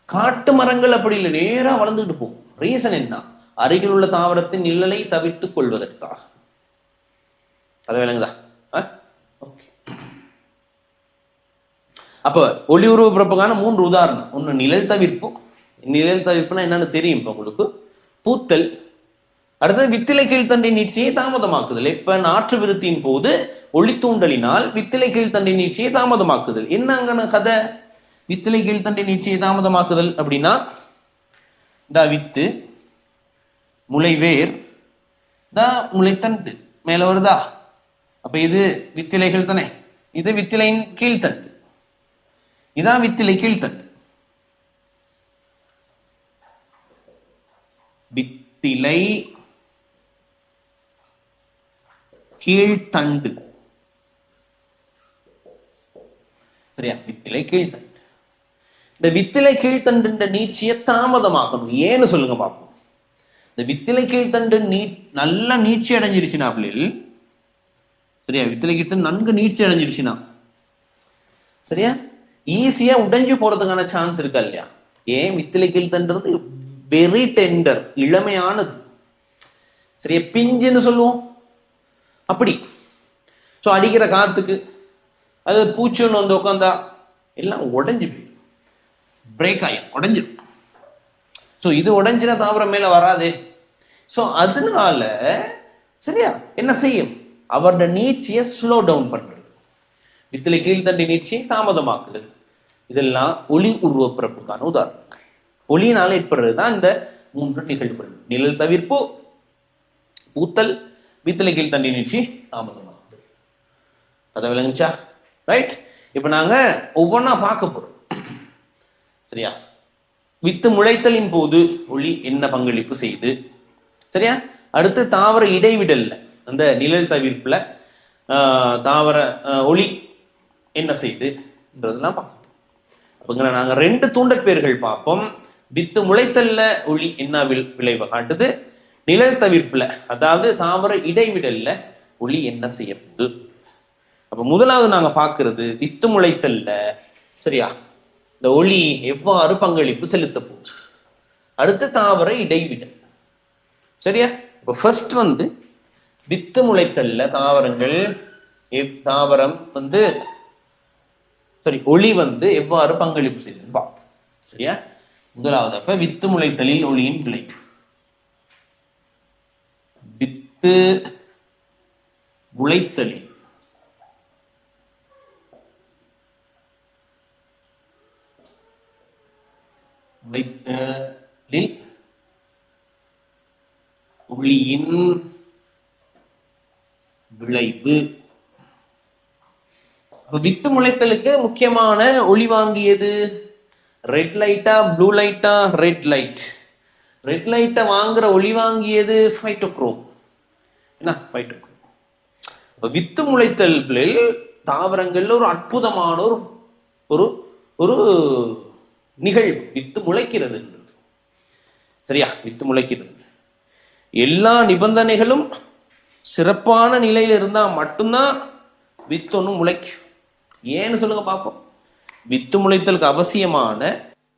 காட்டு மரங்கள் அப்படி இல்லை, நேரா வளர்ந்துட்டு போகும். ரீசன் என்ன? அருகில் உள்ள தாவரத்தின் நிழலை தவிர்த்துக் கொள்வதற்காக. அது விளங்குதா? அப்ப ஒளி உருவ பிறப்புக்கான 3 உதாரணம். ஒண்ணு நிழல் தவிர்ப்பு. நிழல் தவிர்ப்புனா என்னன்னு தெரியும் இப்ப உங்களுக்கு. பூத்தல். அடுத்தது வித்திலை கீழ்த்தண்டின் நீட்சியை தாமதமாக்குதல். இப்ப நாற்று விருத்தியின் போது ஒளி தூண்டலினால் வித்திலை கீழ்த்தண்டின் நீட்சியை தாமதமாக்குதல். என்னங்கன்னு கதை? வித்திலை கீழ்த்தண்டின் நீட்சியை தாமதமாக்குதல் அப்படின்னா, இந்த வித்து, முளைவேர், முளைத்தண்டு மேல வருதா? அப்ப இது வித்திலைகள் தானே, இது வித்திலையின் கீழ்த்தண்டு, இதான் வித்திலை கீழ்த்தண்டு. வித்திலை கீழ்த்தண்டு. சரியா? வித்திலை கீழ்த்தண்டு. இந்த வித்திலை கீழ்த்தண்டு நீட்சியை தாமதமாக்கணும். ஏன்னு சொல்லுங்க பாப்போம். இந்த வித்திலை கீழ்த்தண்டு நல்ல நீட்சி அடைஞ்சிருச்சுனா பிள்ளைகள், சரியா, வித்திலை கீழ்த்தண்டு நன்கு நீட்சி அடைஞ்சிருச்சுனா, சரியா, ஈஸியா உடைஞ்சு போறதுக்கான சான்ஸ் இருக்கா இல்லையா? ஏன்? வித்திலை கீழ்த்தண்டுறது வெரி டெண்டர், இளமையானது. சரியா? பிஞ்சுன்னு சொல்லுவோம் அப்படி. ஸோ அடிக்கிற காத்துக்கு அது பூச்சின்னு வந்து உட்காந்தா எல்லாம் உடஞ்சி போயிடும், பிரேக் ஆகிடும், உடஞ்சிடும். ஸோ இது உடஞ்சின தாவரம் மேல வராதே. ஸோ அதனால சரியா என்ன செய்யும்? அவரோட நீட்சியை ஸ்லோ டவுன் பண்றது, வித்திலை கீழ்த்தண்டி நீட்சியை தாமதமாக்குது. இதெல்லாம் ஒளி உருவ பிறப்புக்கான உதாரணங்கள். ஒளியினால ஏற்படுறது தான் இந்த 3 நிகழ்வுகள். நிழல் தவிர்ப்பு, பூத்தல், வித்திலை கீழ்த்தண்டி நீட்சி தாமதமாகுது. அதை விளங்குச்சா? ரைட். இப்ப நாங்க ஒவ்வொன்றா பார்க்க போறோம். சரியா? வித்து முளைத்தலின் போது ஒளி என்ன பங்களிப்பு செய்து, சரியா? அடுத்து தாவர இடைவிடல்ல, அந்த நிழல் தவிர்ப்புல தாவர ஒளி என்ன செய்துன்றதெல்லாம் பார்ப்போம். அப்ப நாங்க 2 தூண்டற்பேர்கள் பார்ப்போம். வித்து முளைத்தல்ல ஒளி என்ன விளைவை காட்டுது, நிழல் தவிர்ப்புல அதாவது தாவர இடைவிடல்ல ஒளி என்ன செய்யப்படுது. அப்ப முதலாவது நாங்க பார்க்கிறது வித்து முளைத்தல்ல, சரியா, இந்த ஒளி எவ்வாறு பங்களிப்பு செலுத்த போகுது. அடுத்து தாவர இடைவிடல். சரியா? இப்போ ஃபர்ஸ்ட் வந்து வித்து முளைத்தல்ல தாவரங்கள், தாவரம் வந்து ஒளி வந்து எவ்வாறு பங்களிப்பு செய்யுதுன்னு பார்ப்போம். சரியா? முதலாவது அப்ப வித்து முளைத்தலில் ஒளியின் விளைவு. வித்து முளைத்தலில் ஒளியின் விளைவு. வித்து முளைத்தலுக்கு முக்கியமான ஒளி வாங்கியது ரெட் லைட்டா ப்ளூ லைட்டா? Red light. ரெட் லைட்டை வாங்குற ஒளி வாங்கியது ஃபைட்டோக்ரோம். என்ன? ஃபைட்டோக்ரோம். வித்து முளைத்தலில் தாவரங்கள்ல ஒரு அற்புதமான ஒரு ஒரு நிகழ்வு வித்து முளைக்கிறது. சரியா? வித்து முளைக்கிறது. எல்லா நிபந்தனைகளும் சிறப்பான நிலையில இருந்தா மட்டும்தான் வித்து ஒன்று முளைக்கும். ஏன்னு சொல்லுங்க பார்ப்போம். வித்து முளைத்தலுக்கு அவசியமான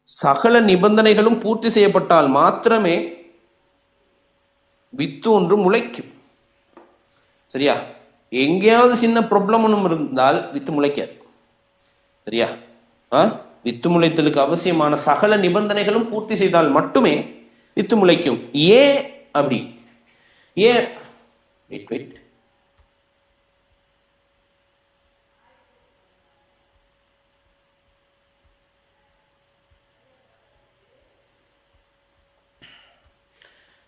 சகல நிபந்தனைகளும் பூர்த்தி செய்யப்பட்டால் மாத்திரமே வித்து ஒன்று முளைக்கும். சரியா? எங்கேயாவது சின்ன ப்ராப்ளம் ஒன்றும் இருந்தால் வித்து முளைக்காது. சரியா? வித்து முளைத்தலுக்கு அவசியமான சகல நிபந்தனைகளும் பூர்த்தி செய்தால் மட்டுமே வித்து முளைக்கும். ஏன் அப்படி? ஏன்? Wait wait.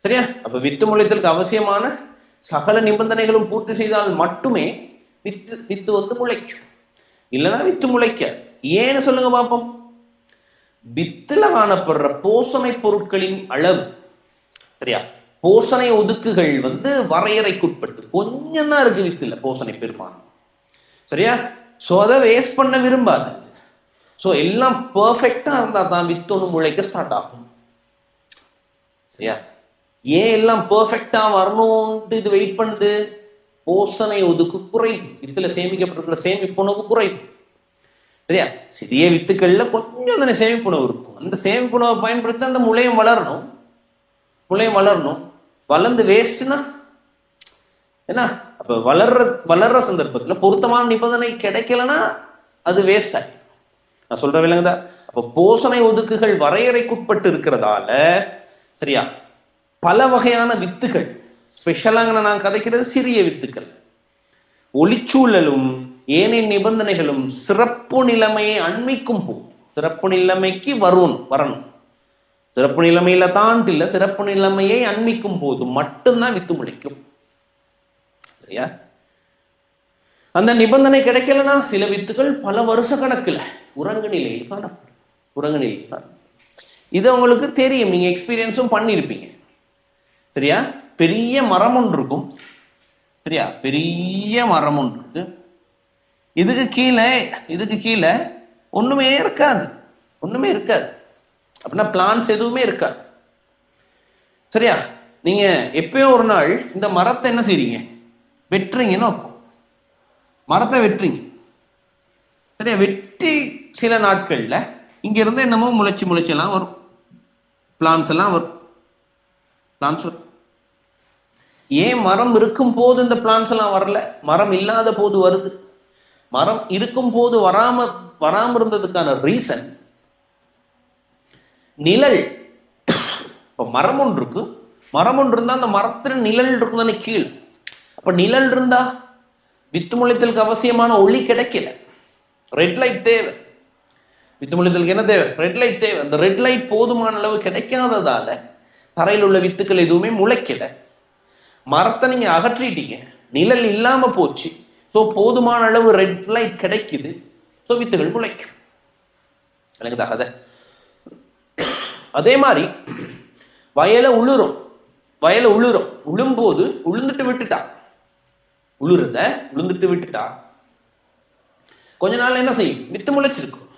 சரியா? அப்ப வித்து முளைத்தலுக்கு அவசியமான சகல நிபந்தனைகளும் பூர்த்தி செய்தால் மட்டுமே வித்து வந்து முளைக்கும். இல்லைன்னா வித்து முளைக்க. ஏன்னு சொல்லுங்க பார்ப்போம். வித்துல காணப்படுற போஷணை பொருட்களின் அளவு, சரியா, போஷணை ஒதுக்குகள் வந்து வரையறைக்குட்பட்டு கொஞ்சம் தான் இருக்கு வித்துல போஷணை பெருமானம். சரியா? ஸோ அதை வேஸ்ட் பண்ண விரும்பாது. ஸோ எல்லாம் பர்ஃபெக்டா இருந்தா தான் வித்து ஒன்று முளைக்க ஸ்டார்ட் ஆகும். சரியா? ஏன் எல்லாம் பர்ஃபெக்டா வரணும்ட்டு இது வெயிட் பண்ணுது? போஷணை ஒதுக்கு குறைவு, வித்துல சேமிக்கப்பட்டிருக்கிற சேமிப்புணவு குறைவு. சரியா? சிறிய வித்துக்கள்ல கொஞ்சம் தானே சேமிப்புணவு இருக்கும். அந்த சேமிப்புணவை பயன்படுத்தி அந்த முளையம் வளரணும். முளையம் வளரணும். வளர்ந்து வேஸ்ட்னா என்ன? அப்ப வளர்ற சந்தர்ப்பத்தில் பொருத்தமான நிபந்தனை கிடைக்கலன்னா அது வேஸ்ட் ஆகி. நான் சொல்ற விலங்குதான். அப்ப போஷணை ஒதுக்குகள் வரையறைக்குட்பட்டு இருக்கிறதால, சரியா, பல வகையான வித்துகள், ஸ்பெஷலாக நான் கதைக்கிறது சிறிய வித்துக்கள், ஒளிச்சூழலும் ஏனைய நிபந்தனைகளும் சிறப்பு நிலைமையை அண்மிக்கும் போது, சிறப்பு நிலைமைக்கு வரணும், சிறப்பு நிலைமையில தாண்டி இல்ல, சிறப்பு நிலைமையை அண்மிக்கும் போது மட்டும்தான் வித்து முளைக்கும். சரியா? அந்த நிபந்தனை கிடைக்கலன்னா சில வித்துகள் பல வருஷ கணக்குல உறங்கு நிலையில் காணப்படும். உறங்கு நிலையில் இது உங்களுக்கு தெரியும், நீங்க எக்ஸ்பீரியன்ஸும் பண்ணியிருப்பீங்க. சரியா? பெரிய மரம் ஒன்று இருக்கும். சரியா? பெரிய மரம் ஒன்று இருக்கு. இதுக்கு கீழே ஒண்ணுமே இருக்காது. அப்படின்னா பிளான்ஸ் எதுவுமே இருக்காது. சரியா? நீங்க எப்பயோ ஒரு நாள் இந்த மரத்தை என்ன செய்றீங்க? வெட்டுறீங்கன்னு மரத்தை வெட்டுறீங்க. சரியா? வெட்டி சில நாட்கள்ல இங்க இருந்து என்னமோ முளைச்சு எல்லாம் வரும். பிளான்ஸ் எல்லாம் வரும். பிளான்ஸ் வரும். ஏன் மரம் இருக்கும் போது இந்த பிளான்ஸ் எல்லாம் வரல, மரம் இல்லாத போது வருது? மரம் இருக்கும் போது வராம இருந்ததுக்கான ரீசன் நிழல். இப்ப மரம் ஒன்று இருக்கு, மரம் ஒன்று இருந்தா அந்த மரத்துல நிழல் இருக்கும் தானே கீழ். அப்ப நிழல் இருந்தா வித்து முளைத்தலுக்கு அவசியமான ஒளி கிடைக்கல. ரெட் லைட் தேவை. வித்து முளைத்தலுக்கு என்ன தேவை? ரெட் லைட் தேவை. அந்த ரெட் லைட் போதுமான அளவு கிடைக்காததால தரையில் உள்ள வித்துக்கள் எதுவுமே முளைக்கல. மரத்தை நீங்க அகற்றிட்டீங்க, நிழல் இல்லாம போச்சு. ஸோ போதுமான அளவு ரெட் லைட் கிடைக்குது. ஸோ வித்துகள் முளைக்கும். எனக்கு தகத அதே மாதிரி வயலை உழுறோம். உழும்போது உளுந்துட்டு விட்டுட்டா கொஞ்ச நாள் என்ன செய்யும்? வித்து முளைச்சிருக்கும்.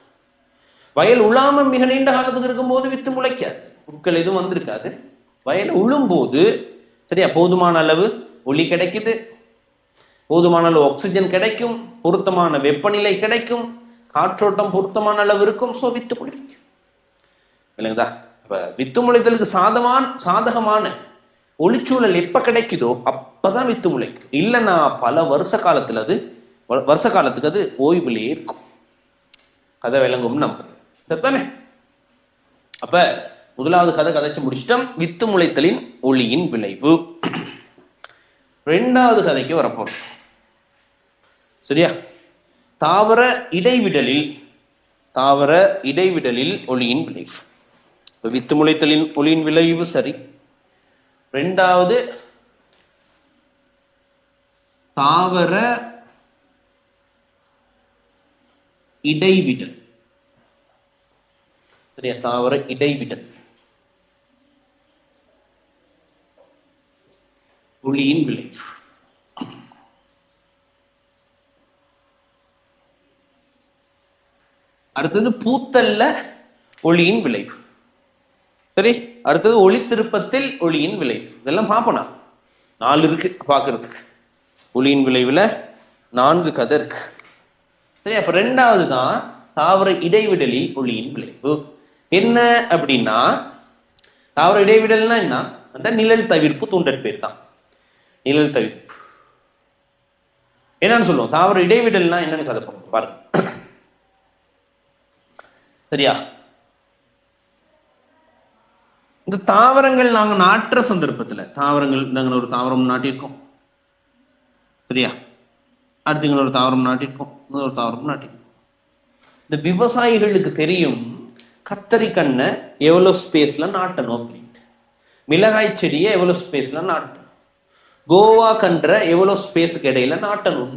வயல் உழாம மிக நீண்ட காலத்துக்கு இருக்கும்போது வித்து முளைக்காது, புற்கள் எதுவும் வந்திருக்காது. வயல் உழும்போது, சரியா, போதுமான அளவு ஒளி கிடைக்குது, போதுமான அளவு ஆக்சிஜன் கிடைக்கும், பொருத்தமான வெப்பநிலை கிடைக்கும், காற்றோட்டம் பொருத்தமான அளவு இருக்கும். ஸோ வித்து முளைக்கும். இல்லைங்களா? இப்ப வித்து முளைத்தலுக்கு சாதகமான ஒளிச்சூழல் எப்ப கிடைக்குதோ அப்பதான் வித்து முளைக்கும். இல்லைன்னா பல வருஷ காலத்துக்கு அது ஓய்விலே இருக்கும். கதை விளங்கும் நம்புறேன். அப்ப முதலாவது கதைச்சு முடிச்சிட்டோம், வித்து முளைத்தலின் ஒளியின் விளைவு. இரண்டாவது கதைக்கு வரப்போறோம். சரியா? தாவர இடைவிடலில் ஒளியின் விளைவு. வித்து முளைத்தலின் ஒளியின் விளைவு சரி. இரண்டாவது தாவர இடைவிடல். சரியா? தாவர இடைவிடல் ஒளியின் விளைவு. அடுத்தது பூத்தல்ல ஒளியின் விளைவு. சரி, அடுத்தது ஒளி திருப்பத்தில் ஒளியின் விளைவு. இதெல்லாம் பார்ப்போம். 4 இருக்கு பார்க்கறதுக்கு. ஒளியின் விளைவுல 4 கதை இருக்கு. சரி, அப்ப ரெண்டாவது தான் தாவர இடைவிடலில் ஒளியின் விளைவு. என்ன அப்படின்னா, தாவர இடைவிடல்னா என்ன? அந்த நிழல் தவிர்ப்பு தூண்டல் பேர் தான் நிழல் தவிர்ப்பு. என்னன்னு சொல்லுவோம்? தாவர இடைவிடல்னா என்னன்னு கதை பண்ணுவோம் பாருங்க. சரியா? இந்த தாவரங்கள் நாங்க நாட்டுற சந்தர்ப்பத்துல தாவரங்கள் நாங்கள் ஒரு தாவரம் நாட்டியிருக்கோம் சரியா, அடுத்து ஒரு தாவரம் நாட்டியிருக்கோம், இன்னொரு தாவரம் நாட்டியிருக்கோம். இந்த விவசாயிகளுக்கு தெரியும் கத்தரிக்கண்ணை எவ்வளவு ஸ்பேஸ்ல நாட்டணும் அப்படின்ட்டு, மிளகாய் செடியை எவ்வளவு ஸ்பேஸ்ல நாட்டணும், கோவா கன்ற எவ்வளவு ஸ்பேஸுக்கு இடையில நாட்டணும்.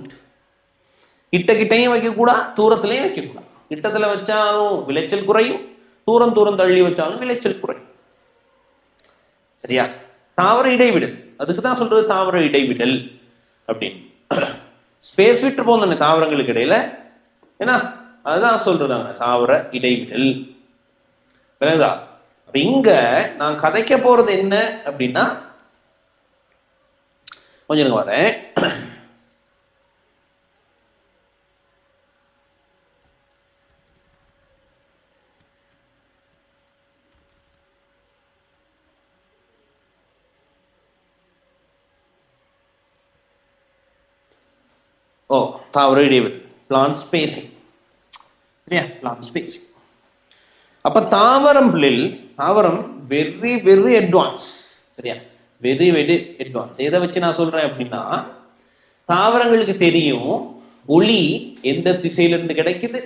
கிட்ட கிட்டையும் வைக்கக்கூடாது, தூரத்திலையும் வைக்கக்கூடாது. கிட்டத்துல வச்சாலும் விளைச்சல் குறையும், தூரம் தூரம் தள்ளி வச்சாலும் விளைச்சல் குறையும். சரியா, தாவர இடைவிடல், அதுக்கு தான் சொல்றது தாவர இடைவிடல் அப்படின்னு. ஸ்பேஸ் விட்டு போன தாவரங்களுக்கு இடையில ஏன்னா அதுதான் சொல்றதாங்க தாவர இடைவிடல். விளங்குதா? இங்க நான் கதைக்க போறது என்ன அப்படின்னா, கொஞ்சம் வரேன். தாவர இடைவெளி, பிளான்ட் ஸ்பேசிங். சரியா, பிளான்ட் ஸ்பேசிங். அப்ப தாவரம் தாவரம் வெரி வெரி அட்வான்ஸ். சரியா, வெரி வெரி அட்வான்ஸ். எதை வச்சு நான் சொல்றேன் அப்படின்னா, தாவரங்களுக்கு தெரியும் ஒளி எந்த திசையிலிருந்து கிடைக்குது,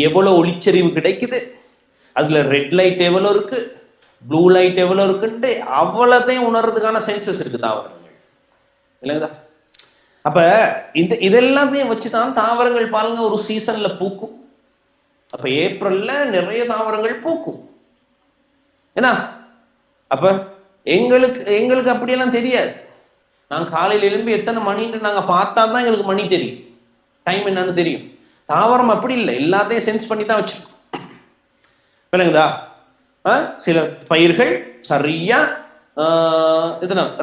எவ்வளவு ஒளிச்சரிவு கிடைக்குது, அதுல ரெட் லைட் எவ்வளவு இருக்கு, ப்ளூ லைட் எவ்வளவு இருக்குன்ட்டு அவ்வளோத்தையும் உணர்றதுக்கான சென்சஸ் இருக்கு தாவரங்கள். இல்லைங்களா? அப்ப இதெல்லாத்தையும் வச்சுதான் தாவரங்கள் பாருங்க ஒரு சீசன்ல பூக்கும். அப்ப ஏப்ரல்ல நிறைய தாவரங்கள் பூக்கும். ஏன்னா அப்ப எங்களுக்கு அப்படியெல்லாம் தெரியாது. நாங்க காலையில எழும்பி எத்தனை மணின்னு நாங்க பார்த்தா தான் எங்களுக்கு மணி தெரியும், டைம் என்னன்னு தெரியும். தாவரம் அப்படி இல்லை, எல்லாத்தையும் சென்ஸ் பண்ணி தான் வச்சிருக்கோம். விளங்குதா? சில பயிர்கள் சரியா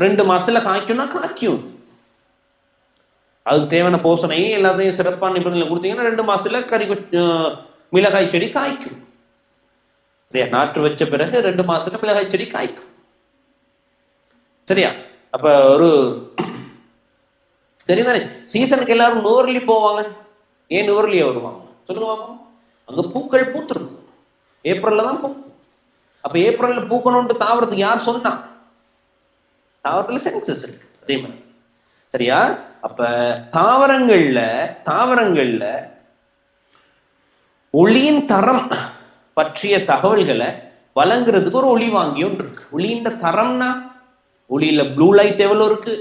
2 மாசத்துல காய்க்கும்னா காய்க்கும். அதுக்கு தேவையான போஷணை எல்லாத்தையும் சிறப்பான நிபந்தனை கொடுத்தீங்கன்னா 2 மாசத்துல மிளகாய் செடி காய்க்கும். நாற்று வச்ச பிறகு 2 மாசத்துல மிளகாய் செடி காய்க்கும். சரியா? அப்ப ஒரு தெரியுதானே, சீசனுக்கு எல்லாரும் நுவர்லி போவாங்க. ஏன் நுவர்லியா வருவாங்க சொல்லுங்க? அங்க பூக்கள் பூத்துருக்கும், ஏப்ரல்ல தான் பூக்கும். அப்ப ஏப்ரல்ல பூக்கணும்னு தாவரத்துக்கு யார் சொன்னா? தாவரத்துல சென்சஸ் இருக்கு. அதே மாதிரி சரியா? அப்ப தாவரங்கள்ல ஒளியின் தரம் பற்றிய தகவல்களை வழங்குறதுக்கு ஒரு ஒளி வாங்கி ஒன்று இருக்கு. ஒளியின் தரம்னா ஒளியில ப்ளூ லைட் எவ்வளவு இருக்கு,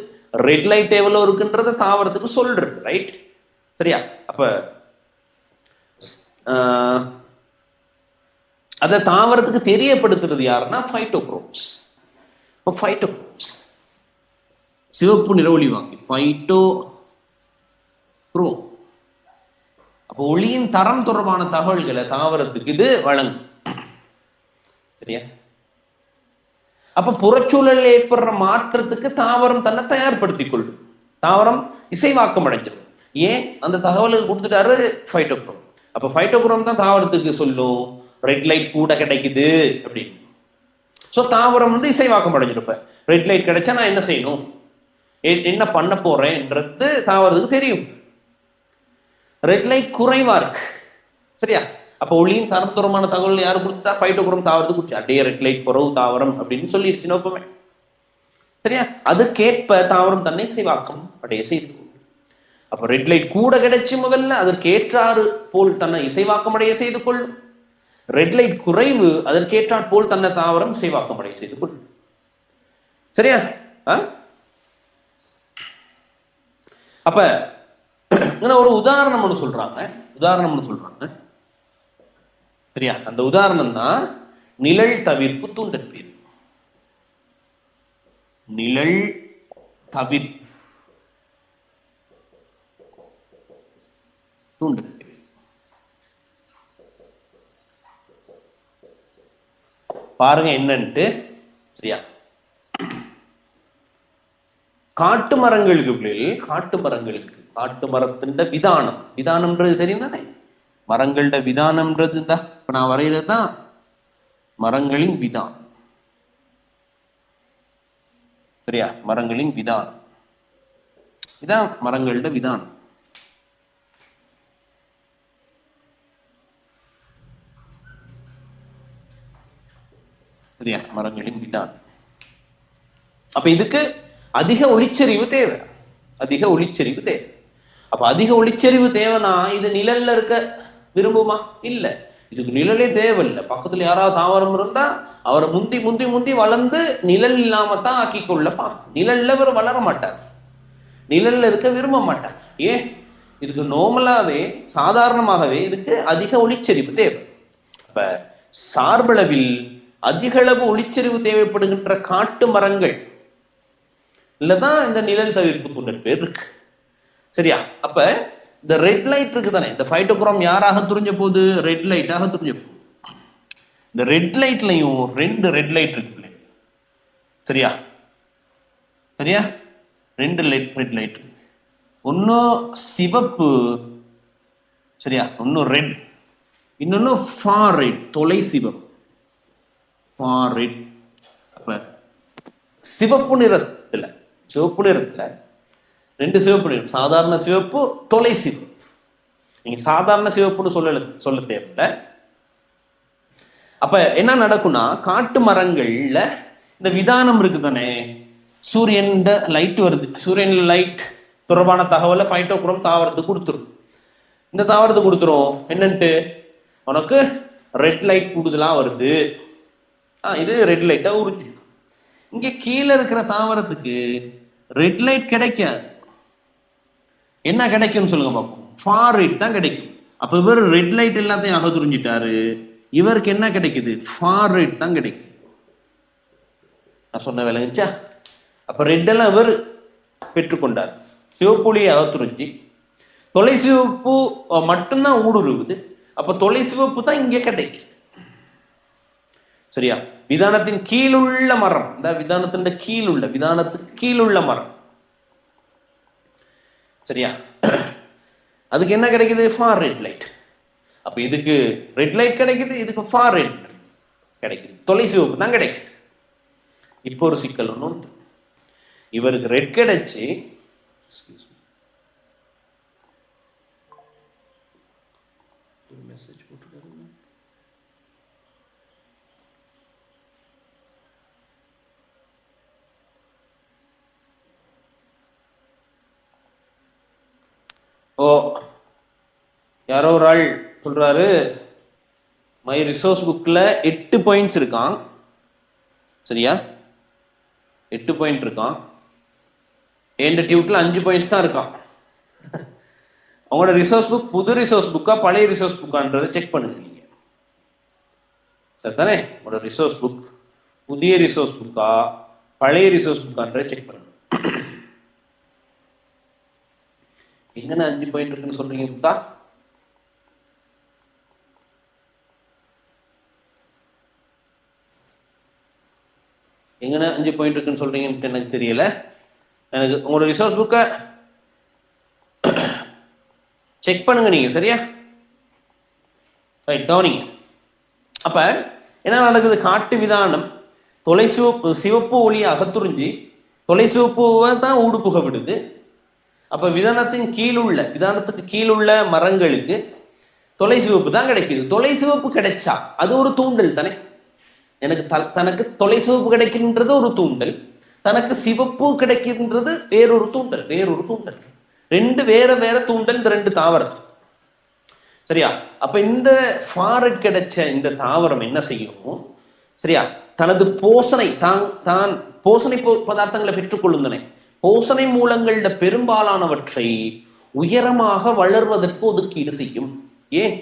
ரெட் லைட் எவ்வளவு இருக்குன்றத தாவரத்துக்கு சொல்றது. ரைட்? சரியா? அப்ப அதை தாவரத்துக்கு தெரியப்படுத்துறது யாருன்னா ஃபைட்டோக்ரோம்ஸ். ஃபைட்டோக்ரோம்ஸ் சிவப்பு நிற ஒளி வாங்கி ஃபைட்டோக்ரோம். அப்போ ஒளியின் தரம் தொடர்பான தகவல்களை தாவரத்துக்கு இது வழங்கும். சரியா? அப்ப புறச்சூழலில் ஏற்படுற மாற்றத்துக்கு தாவரம் தன்னை தயார்படுத்திக் கொள்ளும். தாவரம் இசைவாக்கம் அடைஞ்சிடும். ஏன்? அந்த தகவல்கள் கொடுத்துட்டாரு ஃபைட்டோக்ரோம். அப்ப ஃபைட்டோக்ரோம் தான் தாவரத்துக்கு சொல்லும் ரெட் லைட் கூட கிடைக்குது அப்படின்னு. ஸோ தாவரம் இசைவாக்கம் அடைஞ்சிருப்ப. ரெட் லைட் கிடைச்சா நான் என்ன செய்யணும், என்ன பண்ண போறேன்றது தாவரத்துக்கு தெரியும். ரெட் லைட் குறைவா இருக்கு. சரியா? அப்ப ஒளியின் தரத்துறமான தகவல் யாரு கொடுத்துட்டா? ஃபைட்டோக்ரோம் தாவரத்துக்கு கொடுத்து அப்படியே ரெட் லைட் குறவு தாவரம் அப்படின்னு சொல்லிடுச்சு நோக்கமே. சரியா? அதுக்கேற்ப தாவரம் தன்னை இசைவாக்கம் அடைய செய்து கொள்ளும். அப்ப ரெட் லைட் கூட கிடைச்சு முதல்ல அதற்கேற்றாறு போல் தன்னை இசைவாக்கம் அடைய செய்து கொள்ளும். ரெட் லைட் குறைவு அதற்கேற்றாற் போல் தன்னை தாவரம் இசைவாக்கம் அடைய செய்து கொள்ளும். சரியா? அப்ப ஒரு உதாரணம்னு சொல்றாங்க. சரியா? அந்த உதாரணம் தான் நிழல் தவிர்ப்பு தூண்டல் பேர். நிழல் தவிர்ப்பு தூண்டல் பேர். பாருங்க என்னன்ட்டு. சரியா? காட்டு மரத்தின் விதானம்ன்றது தெரியும் தானே? மரங்களோட விதானம்ன்றது தான் இப்ப நான் வரைகிறது தான் மரங்களின் விதானம். சரியா? மரங்களின் விதானம் இதான் மரங்களோட விதானம். சரியா, மரங்களின் விதானம். அப்ப இதுக்கு அதிக ஒளிச்செறிவு தேவை, அதிக ஒளிச்செறிவு தேவை. அப்ப அதிக ஒளிச்செறிவு தேவைன்னா இது நிழல்ல இருக்க விரும்புமா? இல்ல, இதுக்கு நிழலே தேவையில்லை. பக்கத்துல யாராவது தாவரம் இருந்தா அவரை முந்தி முந்தி முந்தி வளர்ந்து நிழல் இல்லாமத்தான் ஆக்கி கொள்ள பார்க்கும். நிழல்ல அவர் வளர மாட்டார், நிழல்ல இருக்க விரும்ப மாட்டார். ஏன்? இதுக்கு நார்மலாவே சாதாரணமாகவே இதுக்கு அதிக ஒளிச்செறிவு தேவை. அப்ப சார்பளவில் அதிக அளவு ஒளிச்செறிவு தேவைப்படுகின்ற காட்டு மரங்கள் இல்லதான் இந்த நிழல் தவிர்ப்பு தூண்டல் பேர் இருக்கு. சரியா? அப்ப இந்த ரெட் லைட் இருக்கு தானே, இந்த ஃபைட்டோகுரோம் யாராக துரிஞ்ச போது? ரெட் லைட்டாக துரிஞ்ச போது. இந்த ரெட் லைட்லையும் 2 ரெட் லைட் இருக்கு. சரியா? சரியா, 2 ரெட் லைட். ஒன்னும் சிவப்பு, சரியா, ஒன்னும் ரெட், இன்னொன்னு ஃபார் ரெட், தொலை சிவப்பு, ஃபார் ரெட். அப்ப சிவப்பு நிறத்துல, சிவப்பு நிறத்துல 2 சிவப்பு நிறம், சாதாரண சிவப்பு, தொலை சிவப்பு. நீங்க சாதாரண சிவப்புன்னு சொல்ல தேவையில்லை. அப்ப என்ன நடக்கும்னா, காட்டு மரங்கள்ல இந்த விதானம் இருக்கு தானே, சூரியன் லைட் வருது, சூரியன் லைட் தொடர்பான தகவலை ஃபைட்டோகுரோம் தாவரத்துக்கு கொடுத்துரும். இந்த தாவரத்துக்கு கொடுத்துரும் என்னன்ட்டு, உனக்கு ரெட் லைட் கூடுதலா வருது, இது ரெட் லைட்டா உறிஞ்சி. இங்க கீழே இருக்கிற தாவரத்துக்கு ரெட் லைட் கிடைக்காது. என்ன கிடைக்கும் சொல்லுங்க பார்ப்போம்? ஃபார் லைட் தான் கிடைக்கும். அப்ப இவர் ரெட் லைட் எல்லாத்தையும் அகத்துறிஞ்சிட்டாரு, இவருக்கு என்ன கிடைக்குது? ஃபார் லைட் தான் கிடைக்கும். நான் சொன்ன விளங்குச்சா? அப்ப ரெட் எல்லாம் இவர் பெற்றுக்கொண்டார், சிவப்புலியை அகத்துறிஞ்சி. தொலை சிவப்பு மட்டும்தான் ஊடுருவுது. அப்ப தொலை சிவப்பு தான் இங்க கிடைக்குது. சரியா? விதானத்தின் கீழுள்ள மரம், இந்த விதானத்தின் கீழுள்ள, விதானத்துக்கு கீழுள்ள மரம். சரியா? அதுக்கு என்ன கிடைக்குது? For red light. அப்ப இதுக்கு ரெட் லைட் கிடைக்குது, இதுக்கு ஃபார் ரெட் கிடைக்குது, தொலை சிவப்பு தான் கிடைக்குது. இப்போ ஒரு சிக்கல் ஒன்று உண்டு. இவருக்கு ரெட் கிடைச்சு, மெசேஜ் போட்டுருக்காரு, ஓ யாரோ ஒரு ஆள் சொல்றாரு, மை ரிசோர்ஸ் புக்ல 8 பாயிண்ட்ஸ் இருக்கான். சரியா? 8 பாயிண்ட் இருக்கான். என் டியூட்ல 5 பாயிண்ட்ஸ் தான் இருக்கான். அவங்களோட ரிசோர்ஸ் புக் புது ரிசோர்ஸ் புக்கா பழைய ரிசோர்ஸ் புக்கான்றதை செக் பண்ணுங்க நீங்க. சரிதானே? உங்களோட ரிசோர்ஸ் புக் புதிய ரிசோர்ஸ் புக்கா பழைய ரிசோர்ஸ் புக்கான்றதை செக் பண்ணுங்க. எங்கன்னா 5 பாயிண்ட் இருக்குன்னு சொல்றீங்க புத்தா? எங்கன்னா 5 பாயிண்ட் இருக்குன்னு சொல்றீங்கன்னு எனக்கு தெரியல. எனக்கு உங்களோட ரிசோர்ஸ் புக்கை செக் பண்ணுங்க நீங்க. சரியா? ரைட், கவனிங்க. அப்ப என்ன நடக்குது? காட்டு விதானம் தொலை சிவப்பு ஒளியை அகத்துறிஞ்சி தொலை சிவப்புவை தான் ஊடுபுக விடுது. அப்ப விதானத்துக்கு கீழுள்ள மரங்களுக்கு தொலை சிவப்பு தான் கிடைக்குது. தொலை சிவப்பு கிடைச்சா அது ஒரு தூண்டல் தானே. எனக்கு தனக்கு தொலை சிவப்பு கிடைக்கின்றது ஒரு தூண்டல், தனக்கு சிவப்பு கிடைக்கின்றது வேறொரு தூண்டல். 2 வேற தூண்டல் இந்த 2 தாவரத்து. சரியா? அப்ப இந்த ஃபாரட் கிடைச்ச இந்த தாவரம் என்ன செய்யும்? சரியா? தனது போசனை தான் போசனை பதார்த்தங்களை பெற்றுக்கொள்ளும் தானே. போசனை மூலங்கள பெரும்பாலானவற்றை உயரமாக வளர்வதற்கு ஒதுக்கீடு செய்யும். ஏன்?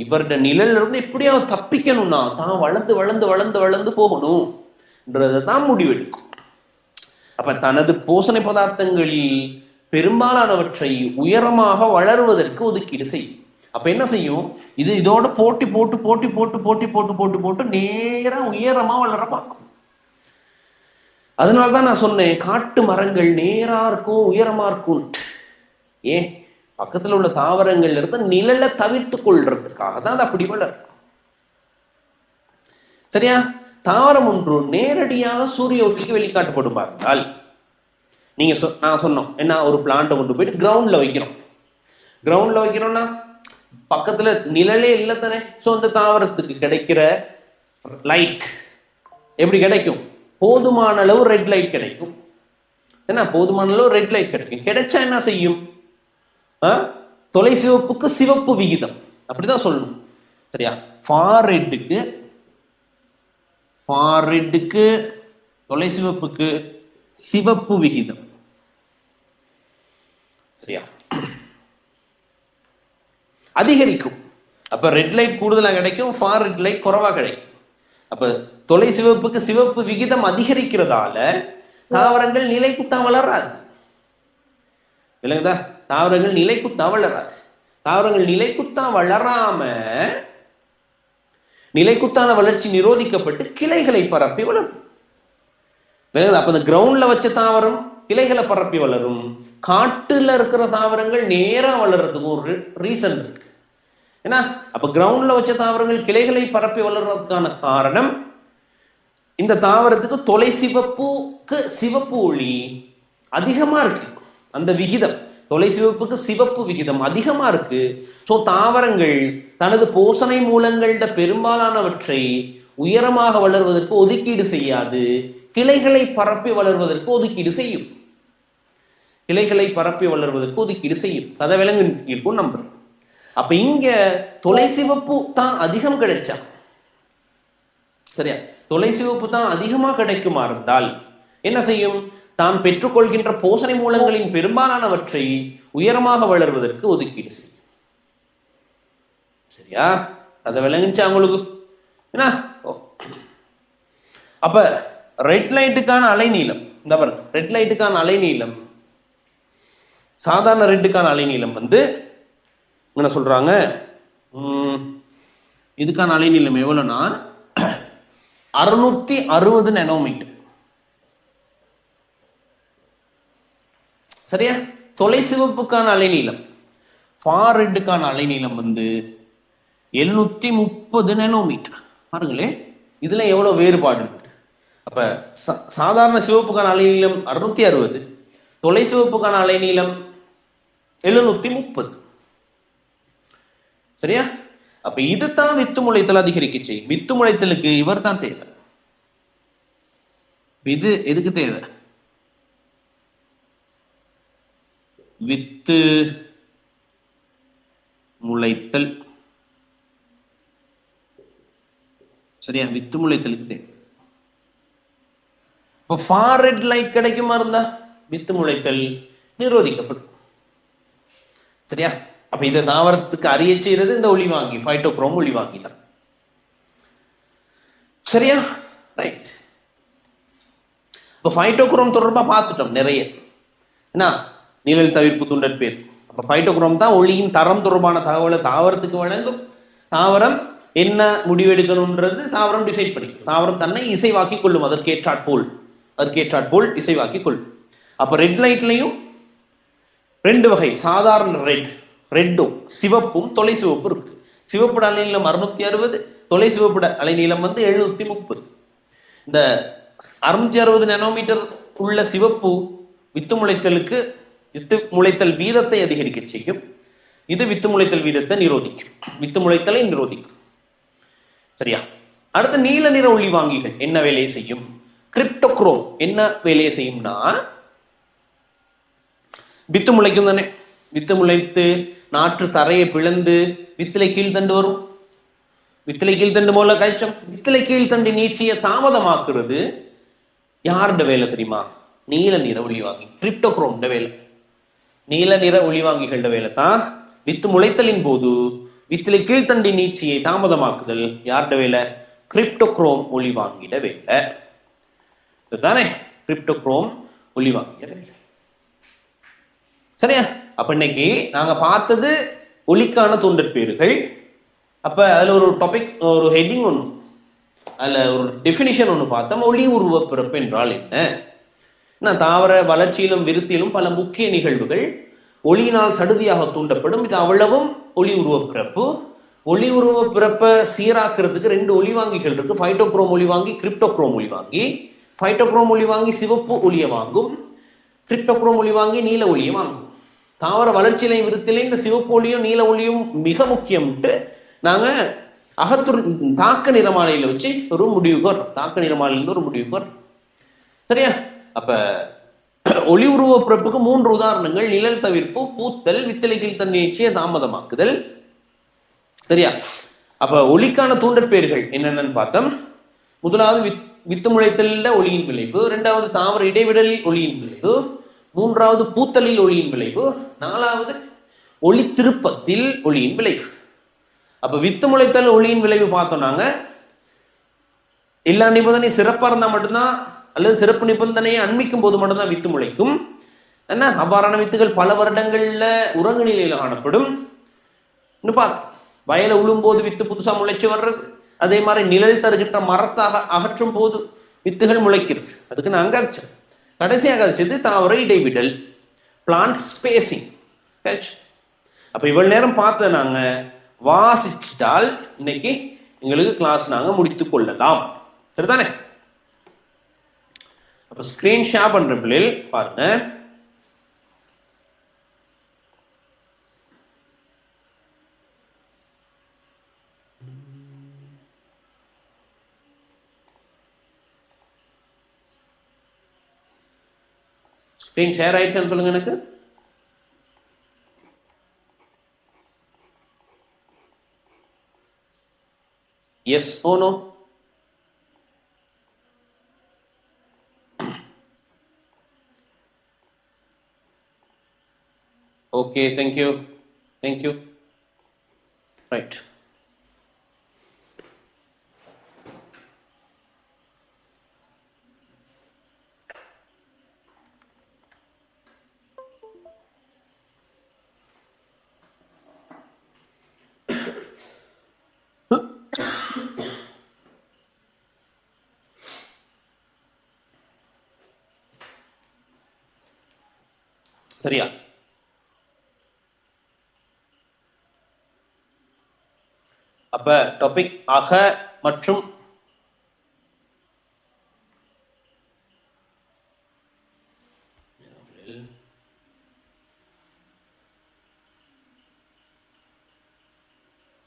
இவருடைய நிழல்ல இருந்து எப்படியாவது தப்பிக்கணும்னா தான் வளர்ந்து வளர்ந்து வளர்ந்து வளர்ந்து போகணும்ன்றதை தான் முடிவெடுக்கும். அப்ப தனது போசனை பதார்த்தங்களில் பெரும்பாலானவற்றை உயரமாக வளருவதற்கு ஒதுக்கீடு செய்யும். அப்ப என்ன செய்யும்? இதோட போட்டி போட்டு போட்டி போட்டு போட்டி போட்டு போட்டு போட்டு நேரா உயரமா வளர பார்க்கும். அதனால்தான் நான் சொன்னேன், காட்டு மரங்கள் நேரா இருக்கும், உயரமா இருக்கும். ஏன்? பக்கத்துல உள்ள தாவரங்கள்ல இருந்து நிழலை தவிர்த்து கொள்றதுக்காக தான் அது அப்படி வளரும். சரியா? தாவரம் ஒன்று நேரடியாக சூரிய ஒளிக்கு வெளிக்காட்டப்படும் பார்த்தால், நீங்க நான் சொன்னோம் என்ன, ஒரு பிளான்ட்டை கொண்டு போயிட்டு கிரவுண்ட்ல வைக்கிறோம்னா பக்கத்துல நிழலே இல்லை தானே. ஸோ அந்த தாவரத்துக்கு கிடைக்கிற லைட் எப்படி கிடைக்கும்? போதுமான அளவு ரெட் லைட் கிடைக்கும். என்ன போதுமான அளவு ரெட் லைட் கிடைக்கும். கிடைச்சா என்ன செய்யும்? தொலை சிவப்புக்கு சிவப்பு விகிதம் அப்படிதான் சொல்லணும். சரியா? ஃபார் ரெட்டுக்கு தொலை சிவப்புக்கு சிவப்பு விகிதம். சரியா? அதிகரிக்கும். அப்ப ரெட் லைட் கூடுதலா கிடைக்கும், ஃபார் ரெட் லைட் குறைவா கிடைக்கும். அப்ப தொலை சிவப்புக்கு சிவப்பு விகிதம் அதிகரிக்கிறதால தாவரங்கள் நிலைக்குத்தா வளராது. விளங்குதா? தாவரங்கள் நிலைக்குத்தா வளராது. தாவரங்கள் நிலைக்குத்தா வளராம நிலைக்குத்தான வளர்ச்சி நிரோதிக்கப்பட்டு கிளைகளை பரப்பி வளரும். விளங்குதா? அப்ப இந்த கிரவுண்ட்ல வச்ச தாவரம் கிளைகளை பரப்பி வளரும். காட்டுல இருக்கிற தாவரங்கள் நேரா வளர்றதுக்கு ஒரு ரீசன் இருக்கு. ஏன்னா அப்ப கிரவுண்ட்ல வச்ச தாவரங்கள் கிளைகளை பரப்பி வளர்றதுக்கான காரணம் இந்த தாவரத்துக்கு தொலை சிவப்புக்கு சிவப்பு ஒளி அதிகமா இருக்கு. அந்த விகிதம் தொலை சிவப்புக்கு சிவப்பு விகிதம் அதிகமா இருக்கு. சோ தாவரங்கள் தனது போஷணை மூலங்கள பெரும்பாலானவற்றை உயரமாக வளர்வதற்கு ஒதுக்கீடு செய்யாது, கிளைகளை பரப்பி வளர்வதற்கு ஒதுக்கீடு செய்யும். கிளைகளை பரப்பி வளர்வதற்கு ஒதுக்கீடு செய்யும். கதை விலங்கு இருக்கும் நம்புறேன். அப்ப இங்க தொலை சிவப்பு தான் அதிகம் கிடைச்சா, சரியா? தொலை சிவப்பு தான் அதிகமாக கிடைக்குமா இருந்தால் என்ன செய்யும்? தான் பெற்றுக்கொள்கின்ற போஷணை மூலங்களின் பெரும்பாலானவற்றை உயரமாக வளர்வதற்கு ஒதுக்கீடு செய்யும். சரியா? அதை விளங்குச்சா உங்களுக்கு? என்ன அப்ப ரெட் லைட்டுக்கான அலைநீளம், இந்த பாருங்க, ரெட் லைட்டுக்கான அலைநீளம் சாதாரண ரெட்டுக்கான அலைநீளம் என்ன சொல்றாங்க, இதுக்கான அலைநீளம் எவ்வளவுனா 660 நானோமீட்டர். சரியா? தொலை சிவப்புக்கான அலைநீளம், ஃபார் ரெட்டுக்கான அலைநீளம் 730 நானோமீட்டர். பாருங்களே, இதுல எவ்வளவு வேறுபாடு இருக்கு. அப்ப சாதாரண சிவப்புக்கான அலைநீளம் 660, தொலை சிவப்புக்கான அலைநீளம் 730. சரியா? அப்ப இதுதான் வித்து முளைத்தல் அதிகரிக்க செய்யும். வித்து முளைத்தலுக்கு இவர் தான் தேவை. இது எதுக்கு தேவை? வித்து முளைத்தல். சரியா? வித்து முளைத்தலுக்கு தேவை. இப்ப ஃபார் ரெட் லைட் கிடைக்குமா இருந்தா வித்து முளைத்தல் நிரோதிக்கப்படும். சரியா? அப்ப இதை தாவரத்துக்கு அறிய செய்யறது இந்த ஒளிவாங்கி, ஃபைட்டோக்ரோம் ஒளிவாங்கி தான். சரியா? ரைட். இப்ப ஃபைட்டோக்ரோம் தொடர்பா பார்த்துட்டோம் நிறைய. என்ன? நிழல் தவிர்ப்பு துண்டற்பேர். அப்ப ஃபைட்டோக்ரோம் தான் ஒளியின் தரம் தொடர்பான தகவலை தாவரத்துக்கு வழங்கும். தாவரம் என்ன முடிவெடுக்கணும்ன்றது தாவரம் டிசைட் பண்ணிக்கும். தாவரம் தன்னை இசைவாக்கி கொள்ளும். அதற்கேற்றாற்போல் இசைவாக்கி கொள்ளும். அப்ப ரெட் லைட்லையும் 2 வகை சாதாரண ரெட்டும் சிவப்பும் தொலை சிவப்பு இருக்கு. சிவப்புட அலைநீளம் 660, தொலை சிவப்புட அலைநீளம் 730. இந்த 660 நானோமீட்டர் உள்ள சிவப்பு வித்து முளைத்தல் வீதத்தை அதிகரிக்க செய்யும். இது வித்து முளைத்தல் வீதத்தை நிரோதிக்கும், வித்து முளைத்தலை நிரோதிக்கும். சரியா? அடுத்து நீல நிற ஒளிவாங்கிகள் என்ன வேலையை செய்யும்? கிரிப்டோக்ரோம் என்ன வேலையை செய்யும்னா, வித்து முளைக்கும் தானே. வித்து முளைத்து நாற்று தரையை பிளந்து வித்திலை கீழ்த்தண்டு வரும். வித்திலை கீழ்த்தண்டு மூல கழிச்சம். வித்திலை கீழ்த்தண்டு நீட்சியை தாமதமாக்குறது யாருடைய வேலை தெரியுமா? நீல நிற ஒளிவாங்கி, கிரிப்டோக்ரோம் வேலை. நீல நிற ஒளிவாங்கிகள வேலை தான் வித்து முளைத்தலின் போது வித்திலை கீழ்த்தண்டி நீட்சியை தாமதமாக்குதல் யாருடைய வேலை? கிரிப்டோக்ரோம் ஒளிவாங்கிட வேலை. இதுதானே கிரிப்டோக்ரோம் ஒளிவாங்கிட வேலை. சரியா? அப்ப இன்னைக்கு நாங்க பார்த்தது ஒளிக்கான தூண்டற்பேறுகள். அப்ப அதுல ஒரு டாபிக், ஒரு ஹெட்டிங் ஒண்ணு, அதுல ஒரு டெபினிஷன் ஒண்ணு பார்த்தோம். ஒளி உருவ பிறப்பு என்றால் என்ன? தாவர வளர்ச்சியிலும் விருத்தியிலும் பல முக்கிய நிகழ்வுகள் ஒளியினால் சடுதியாக தூண்டப்படும். இது அவ்வளவும் ஒளி உருவ பிறப்பு. ஒளி உருவ பிறப்பை சீராக்குறதுக்கு 2 ஒளிவாங்கிகள் இருக்கு. ஃபைட்டோக்ரோம் ஒளிவாங்கி, கிரிப்டோக்ரோம் ஒளிவாங்கி. ஃபைட்டோக்ரோம் ஒளிவாங்கி சிவப்பு ஒளியை வாங்கும், கிரிப்டோக்ரோம் ஒளிவாங்கி நீல ஒளியை வாங்கும். தாவர வளர்ச்சியிலையும் விருத்திலையும் இந்த சிவப்பு ஒளியும் நீல ஒளியும் மிக முக்கியம்ட்டு நாங்க அகத்துரு தாக்க நிறமாலையில வச்சு ஒரு முடிவுக்கு வரும். தாக்க நிறமாலையிலிருந்து ஒரு முடிவுக்கு வரும். சரியா? அப்ப ஒளி உருவ பிறப்புக்கு 3 உதாரணங்கள்: நிழல் தவிர்ப்பு, பூத்தல், வித்தலைகள் தன்னிச்சைய தாமதமாக்குதல். சரியா? அப்ப ஒளிக்கான தூண்டற்பெயர்கள் என்னென்னு பார்த்தோம். முதலாவது வித்து முளைத்தலில் ஒளியின் விளைவு, இரண்டாவது தாவர இடைவிடலில் ஒளியின் விளைவு, மூன்றாவது பூத்தலில் ஒளியின் விளைவு, நாலாவது ஒளி திருப்பத்தில் ஒளியின் விளைவு. அப்ப வித்து முளைத்தல் ஒளியின் விளைவு பார்த்தோம். நாங்க எல்லா நிபந்தனை சிறப்பா இருந்தா மட்டும்தான், அல்லது சிறப்பு நிபந்தனையை அண்மிக்கும் போது மட்டும்தான் வித்து முளைக்கும். என்ன அவ்வாறான வித்துகள் பல வருடங்கள்ல உறங்கு நிலையில காணப்படும். பார்த்தோம். வயலை உழும்போது வித்து புதுசா முளைச்சு வர்றது, அதே மாதிரி நிழல் தருகின்ற மரத்தாக அகற்றும் போது வித்துகள் முளைக்கிறது. அதுக்கு நான் அங்கரிச்சேன். கடைசியாக அரிச்சது தாவர இடைவிடல், பிளான்ட் ஸ்பேசிங். அப்ப இவ்வளவு நேரம் பார்த்து நாங்க வாசிச்சிட்டால் இன்னைக்கு எங்களுக்கு கிளாஸ் நாங்க முடித்துக் கொள்ளலாம். சரிதானே? அப்ப ஸ்கிரீன் ஷேர் பண்ற பிள்ளைகள் பாருங்க. ஸ்கிரீன் ஷேர் ஆயிடுச்சான்னு சொல்லுங்க எனக்கு. Yes or no? Okay, thank you. Thank you. Right. சரியா? அப்ப டாபிக் அக மற்றும்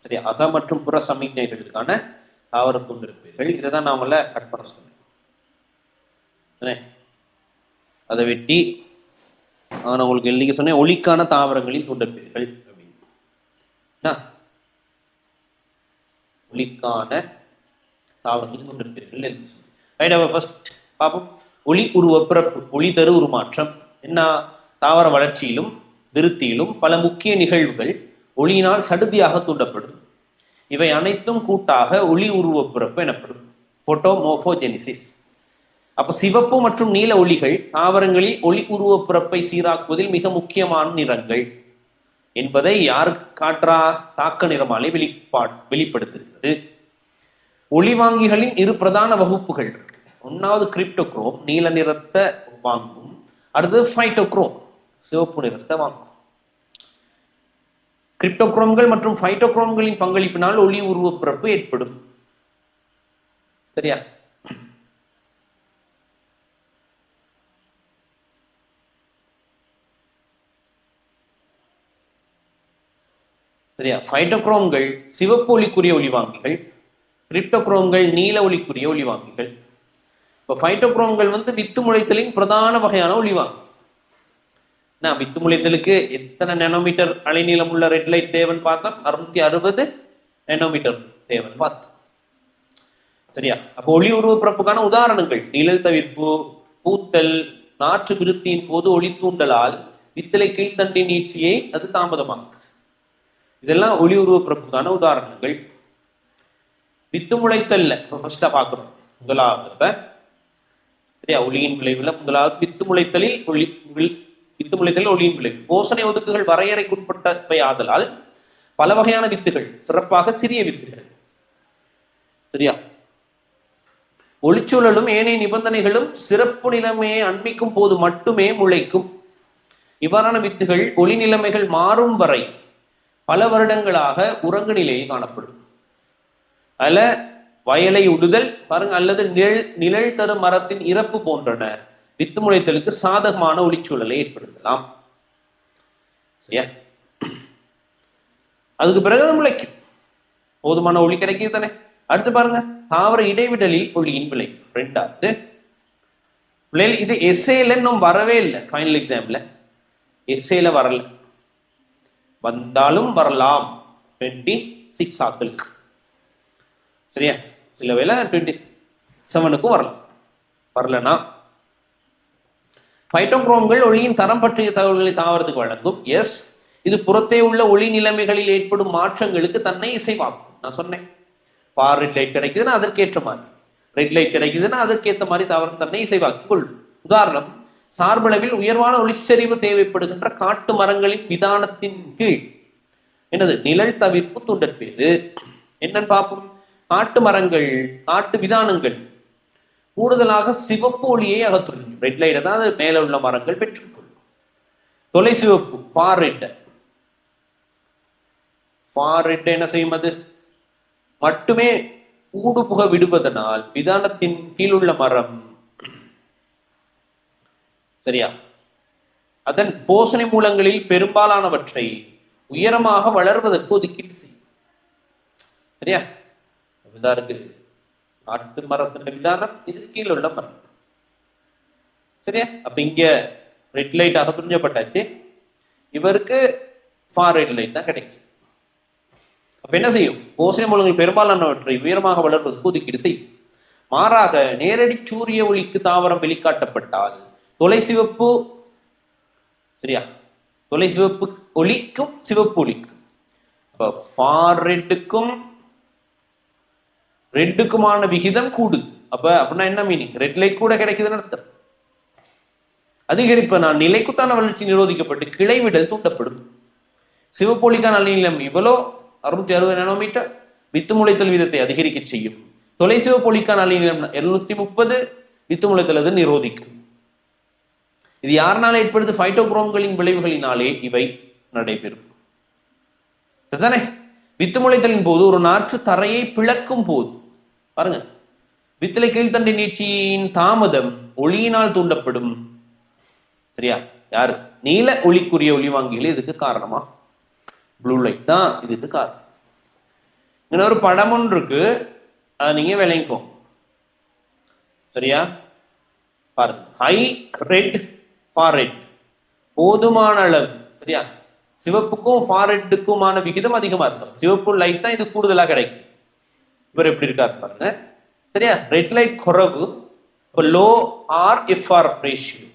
சரி அக மற்றும் புற சமிக்ஞைகளுக்கான தாவர தூண்டற்பெயர்கள். இதை தான் நான் உங்களை கட் பண்ண சொன்னேன். அதை வெட்டி நான் உங்களுக்கு எழுதிக்க சொன்னேன். ஒளிக்கான தாவரங்களின் தூண்டற்பெயர்கள் அப்படின்னு. ஒளிக்கான தாவரங்களின் தூண்டற்பெயர்கள் எழுதி சொன்னேன். ஃபர்ஸ்ட் பார்ப்போம். ஒளி உருவ பிறப்பு, ஒளி தரு உருமாற்றம். என்ன? தாவர வளர்ச்சியிலும் விருத்தியிலும் பல முக்கிய நிகழ்வுகள் ஒளியினால் சடுதியாக தூண்டப்படும். இவை அனைத்தும் கூட்டாக ஒளி உருவ பிறப்பு எனப்படும். போட்டோமோர்போஜெனிசிஸ். அப்ப சிவப்பு மற்றும் நீல ஒளிகள் தாவரங்களில் ஒளி உருவ பிறப்பை சீராக்குவதில் மிக முக்கியமான நிறங்கள் என்பதை யாருக்கு காற்றா? தாக்க நிறமாலை வெளிப்படுத்துகிறது. ஒளிவாங்கிகளின் 2 பிரதான வகுப்புகள். ஒன்னாவது கிரிப்டோக்ரோம், நீல நிறத்தை வாங்கும். அடுத்தது ஃபைட்டோக்ரோம், சிவப்பு நிறத்தை வாங்கும். கிரிப்டோக்ரோம்கள் மற்றும் ஃபைட்டோக்ரோம்களின் பங்களிப்பினால் ஒளி உருவ பிறப்பு ஏற்படும். சரியா? சரியா? ஃபைட்டோக்ரோம்கள் சிவப்பு ஒளிக்குரிய ஒளிவாங்கிகள், கிரிப்டோக்ரோம்கள் நீல ஒளிக்குரிய ஒளிவாங்கிகள். இப்போ ஃபைட்டோக்ரோம்கள் வித்து முளைத்தலின் பிரதான வகையான ஒளிவாங்கி. வித்து முளைத்தலுக்கு எத்தனை நேனோமீட்டர் அலைநீளம் உள்ள ரெட் லைட் தேவைன்னு பார்த்தோம். 660 நேனோமீட்டர் தேவைன்னு பார்த்தோம். சரியா? அப்போ ஒளி உருவ பிறப்புக்கான உதாரணங்கள்: நிழல் தவிர்ப்பு, பூத்தல், நாற்று விருத்தியின் போது ஒளி தூண்டலால் வித்தலை கீழ்த்தண்டின் நீட்சியை அது தாமதமாகுது. இதெல்லாம் ஒளி உருவ பிறப்புக்கான உதாரணங்கள். வித்து முளைத்தல்ல ஃபர்ஸ்டா பார்க்கிறோம். முதலாவது சரியா ஒளியின் விளைவுல முதலாவது வித்து முளைத்தலில் ஒளியின் விளைவு. போசனை ஒதுக்குகள் வரையறைக்குட்பட்டவை ஆதலால் பல வகையான வித்துகள், சிறப்பாக சிறிய வித்துகள். சரியா? ஒளிச்சூழலும் ஏனைய நிபந்தனைகளும் சிறப்பு நிலைமையை அண்மிக்கும் போது மட்டுமே முளைக்கும். இவ்வாறான வித்துகள் ஒளி நிலைமைகள் மாறும் வரை பல வருடங்களாக உறங்கு நிலையில் காணப்படும். அதுல வயலை உழுதல் பாருங்க, அல்லது நிழல் தரும் மரத்தின் இறப்பு போன்றன வித்து முளைத்தலுக்கு சாதகமான ஒளிச்சூழலை ஏற்படுத்தலாம். சரியா? அதுக்கு பிறகு முளைக்கும். போதுமான ஒளி கிடைக்குது தானே. அடுத்து பாருங்க, தாவர இடைவிடலில் ஒளியின் விளை. ரெண்டாவது பிள்ளைகள், இது எஸ்ஏல இன்னும் வரவே இல்லை. ஃபைனல் எக்ஸாம்ல எஸ்ஏல வரல, வந்தாலும் வரலாம் 26 ஆக்களுக்கு. சரியா, சில வேளை 27க்கும் வரலாம். வரலனா பைட்டோக்ரோம்கள் ஒளியின் தரம் பற்றிய தகவல்களை தாவரத்துக்கு வழங்கும். எஸ், இது புறத்தே உள்ள ஒளி நிலைமைகளில் ஏற்படும் மாற்றங்களுக்கு தன்னை இசைவாக்கும். நான் சொன்னேன், ஃபார் ரெட் லைட் கிடைக்குதுன்னா அதற்கேற்ற மாதிரி, ரெட் லைட் கிடைக்குதுன்னா அதற்கேற்ற மாதிரி தாவரம் தன்னை இசைவாக்கிக் கொள்ளும். உதாரணம், சார்பளவில் உயர்வான ஒளிச்செறிவு தேவைப்படுகின்ற காட்டு மரங்களின் விதானத்தின் கீழ் என்னது நிழல் தவிர்ப்பு துண்டற்பேறு. என்னன்னு பார்ப்போம். காட்டு மரங்கள், காட்டு விதானங்கள் கூடுதலாக சிவப்பு ஒளியை அகற்றுள்ளது. ரெட் லைட்டை தான் அது மேல உள்ள மரங்கள் பெற்றுக்கொள்ளும். தொலை சிவப்பு ஃபார் ரெட் என்ன செய்யும்? அது மட்டுமே ஊடுபுக விடுவதனால் விதானத்தின் கீழுள்ள மரம், சரியா, அதன் போசனை மூலங்களில் பெரும்பாலானவற்றை உயரமாக வளர்வதற்கு ஒதுக்கீடு செய்யும். சரியா, இருக்கு காட்டு மரத்தின் விதானம், இது கீழுள்ள மரம். சரியா, அப்ப இங்க ரெட் லைட் அகற்றுஞ்சப்பட்டாச்சு, இவருக்கு ஃபார் ரெட் லைட் தான் கிடைக்கும். அப்ப என்ன செய்யும்? போசனை மூலங்கள் பெரும்பாலானவற்றை உயரமாக வளர்வதற்கு ஒதுக்கீடு செய்யும். மாறாக நேரடி சூரிய ஒளிக்கு தாவரம் வெளிக்காட்டப்பட்டால் தொலை சிவப்பு, சரியா, தொலை சிவப்பு ஒளிக்கும் சிவப்பு ஒளிக்கும், அப்ப ஃபார் ரெட்டுக்குமான விகிதம் கூடுது. அப்ப அப்படின்னா என்ன மீனிங்? ரெட் லைட் கூட கிடைக்குதுன்னு அர்த்தம். அதிகரிப்பனால் நிலைக்குத்தான வளர்ச்சி நிரோதிக்கப்பட்டு கிளைவிடல் தூண்டப்படும். சிவப்பு ஒளிக்கான அலைநீளம் இவ்வளோ 660 நானோமீட்டர் வித்து முளைத்தல் வீதத்தை அதிகரிக்க செய்யும். தொலை சிவப்பு ஒளிக்கான அலைநீளம் 730 வித்து முளைத்தல் அது நிரோதிக்கும். இது யாருனால ஏற்படுது? பைட்டோக்ரோம்களின் விளைவுகளினாலே இவை நடைபெறும். சரிதானே? வித்து முளைத்தலின் போது ஒரு நாற்று தரையை பிளக்கும் போது பாருங்க, வித்தலை கீழ்த்தண்டை நீட்சியின் தாமதம் ஒளியினால் தூண்டப்படும். சரியா, யாரு? நீல ஒளிக்குரிய ஒளிவாங்கிகள் இதுக்கு காரணமா? ப்ளூ லைட் தான் இதுக்கு காரணம். இன்னொரு படம் ஒன்று இருக்கு, அதை நீங்க விளங்கிக்கோ. சரியா, பாருங்க, ஹை ரெட் ஃபார் ரெட் போதுமான அளவு. சரியா, சிவப்புக்கும் ஃபார் ரெட்டுக்குமான விகிதம் அதிகமா இருக்கும். சிவப்பு லைட் தான் இது கூடுதலா கிடைக்கும். இவர் எப்படி இருக்காரு பாருங்க. சரியா, ரெட் லைட் குறைவு, லோ ஆர் எஃப்ஆர் ரேஷியோ.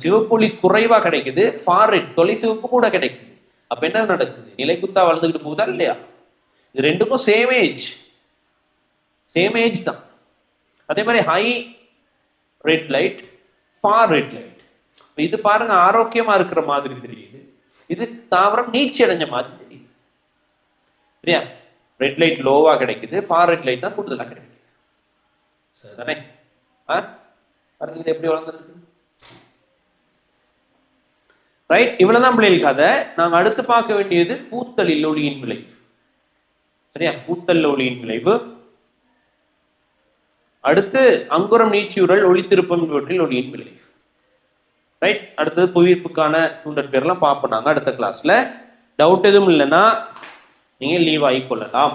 சிவப்பு ஒளி குறைவா கிடைக்குது, ஃபார் ரெட் தொலை சிவப்பு கூட கிடைக்குது. அப்ப என்ன நடக்குது? நிலைக்குத்தா வளர்ந்துகிட்டு போகுதா இல்லையா? இது ரெண்டுக்கும் சேம் ஏஜ் தான். அதே மாதிரி high red light for red light, இது பாருங்க ஆரோக்கியமா இருக்கிற மாதிரி தெரியுது, இது தாவரம் நீட்சி அடைஞ்ச மாதிரி தெரியுது. சரியா, ரெட் லைட் லோவா கிடைக்குது, ஃபார் ரெட் லைட் தான் கூடுதலா கிடைக்குது. சரிதானே? பாருங்க இது எப்படி வளர்ந்துருக்கு. ரைட், இவ்வளவுதான் பிள்ளைகள் கதை. நாங்க அடுத்து பார்க்க வேண்டியது பூத்தலில் ஒளியின் விளைவு. சரியா, பூத்தல் ஒளியின் விளைவு. அடுத்து அங்குரம் நீட்சியுறல் ஒளி திருப்பம் இவற்றில் ஒளியின் விளைவு. ரைட், அடுத்தது புவியீர்ப்புக்கான தூண்டற்பேர்லாம் பார்ப்போம் நாங்க அடுத்த கிளாஸ்ல. டவுட் எதுவும் இல்லைன்னா நீங்க லீவ் ஆகி கொள்ளலாம்.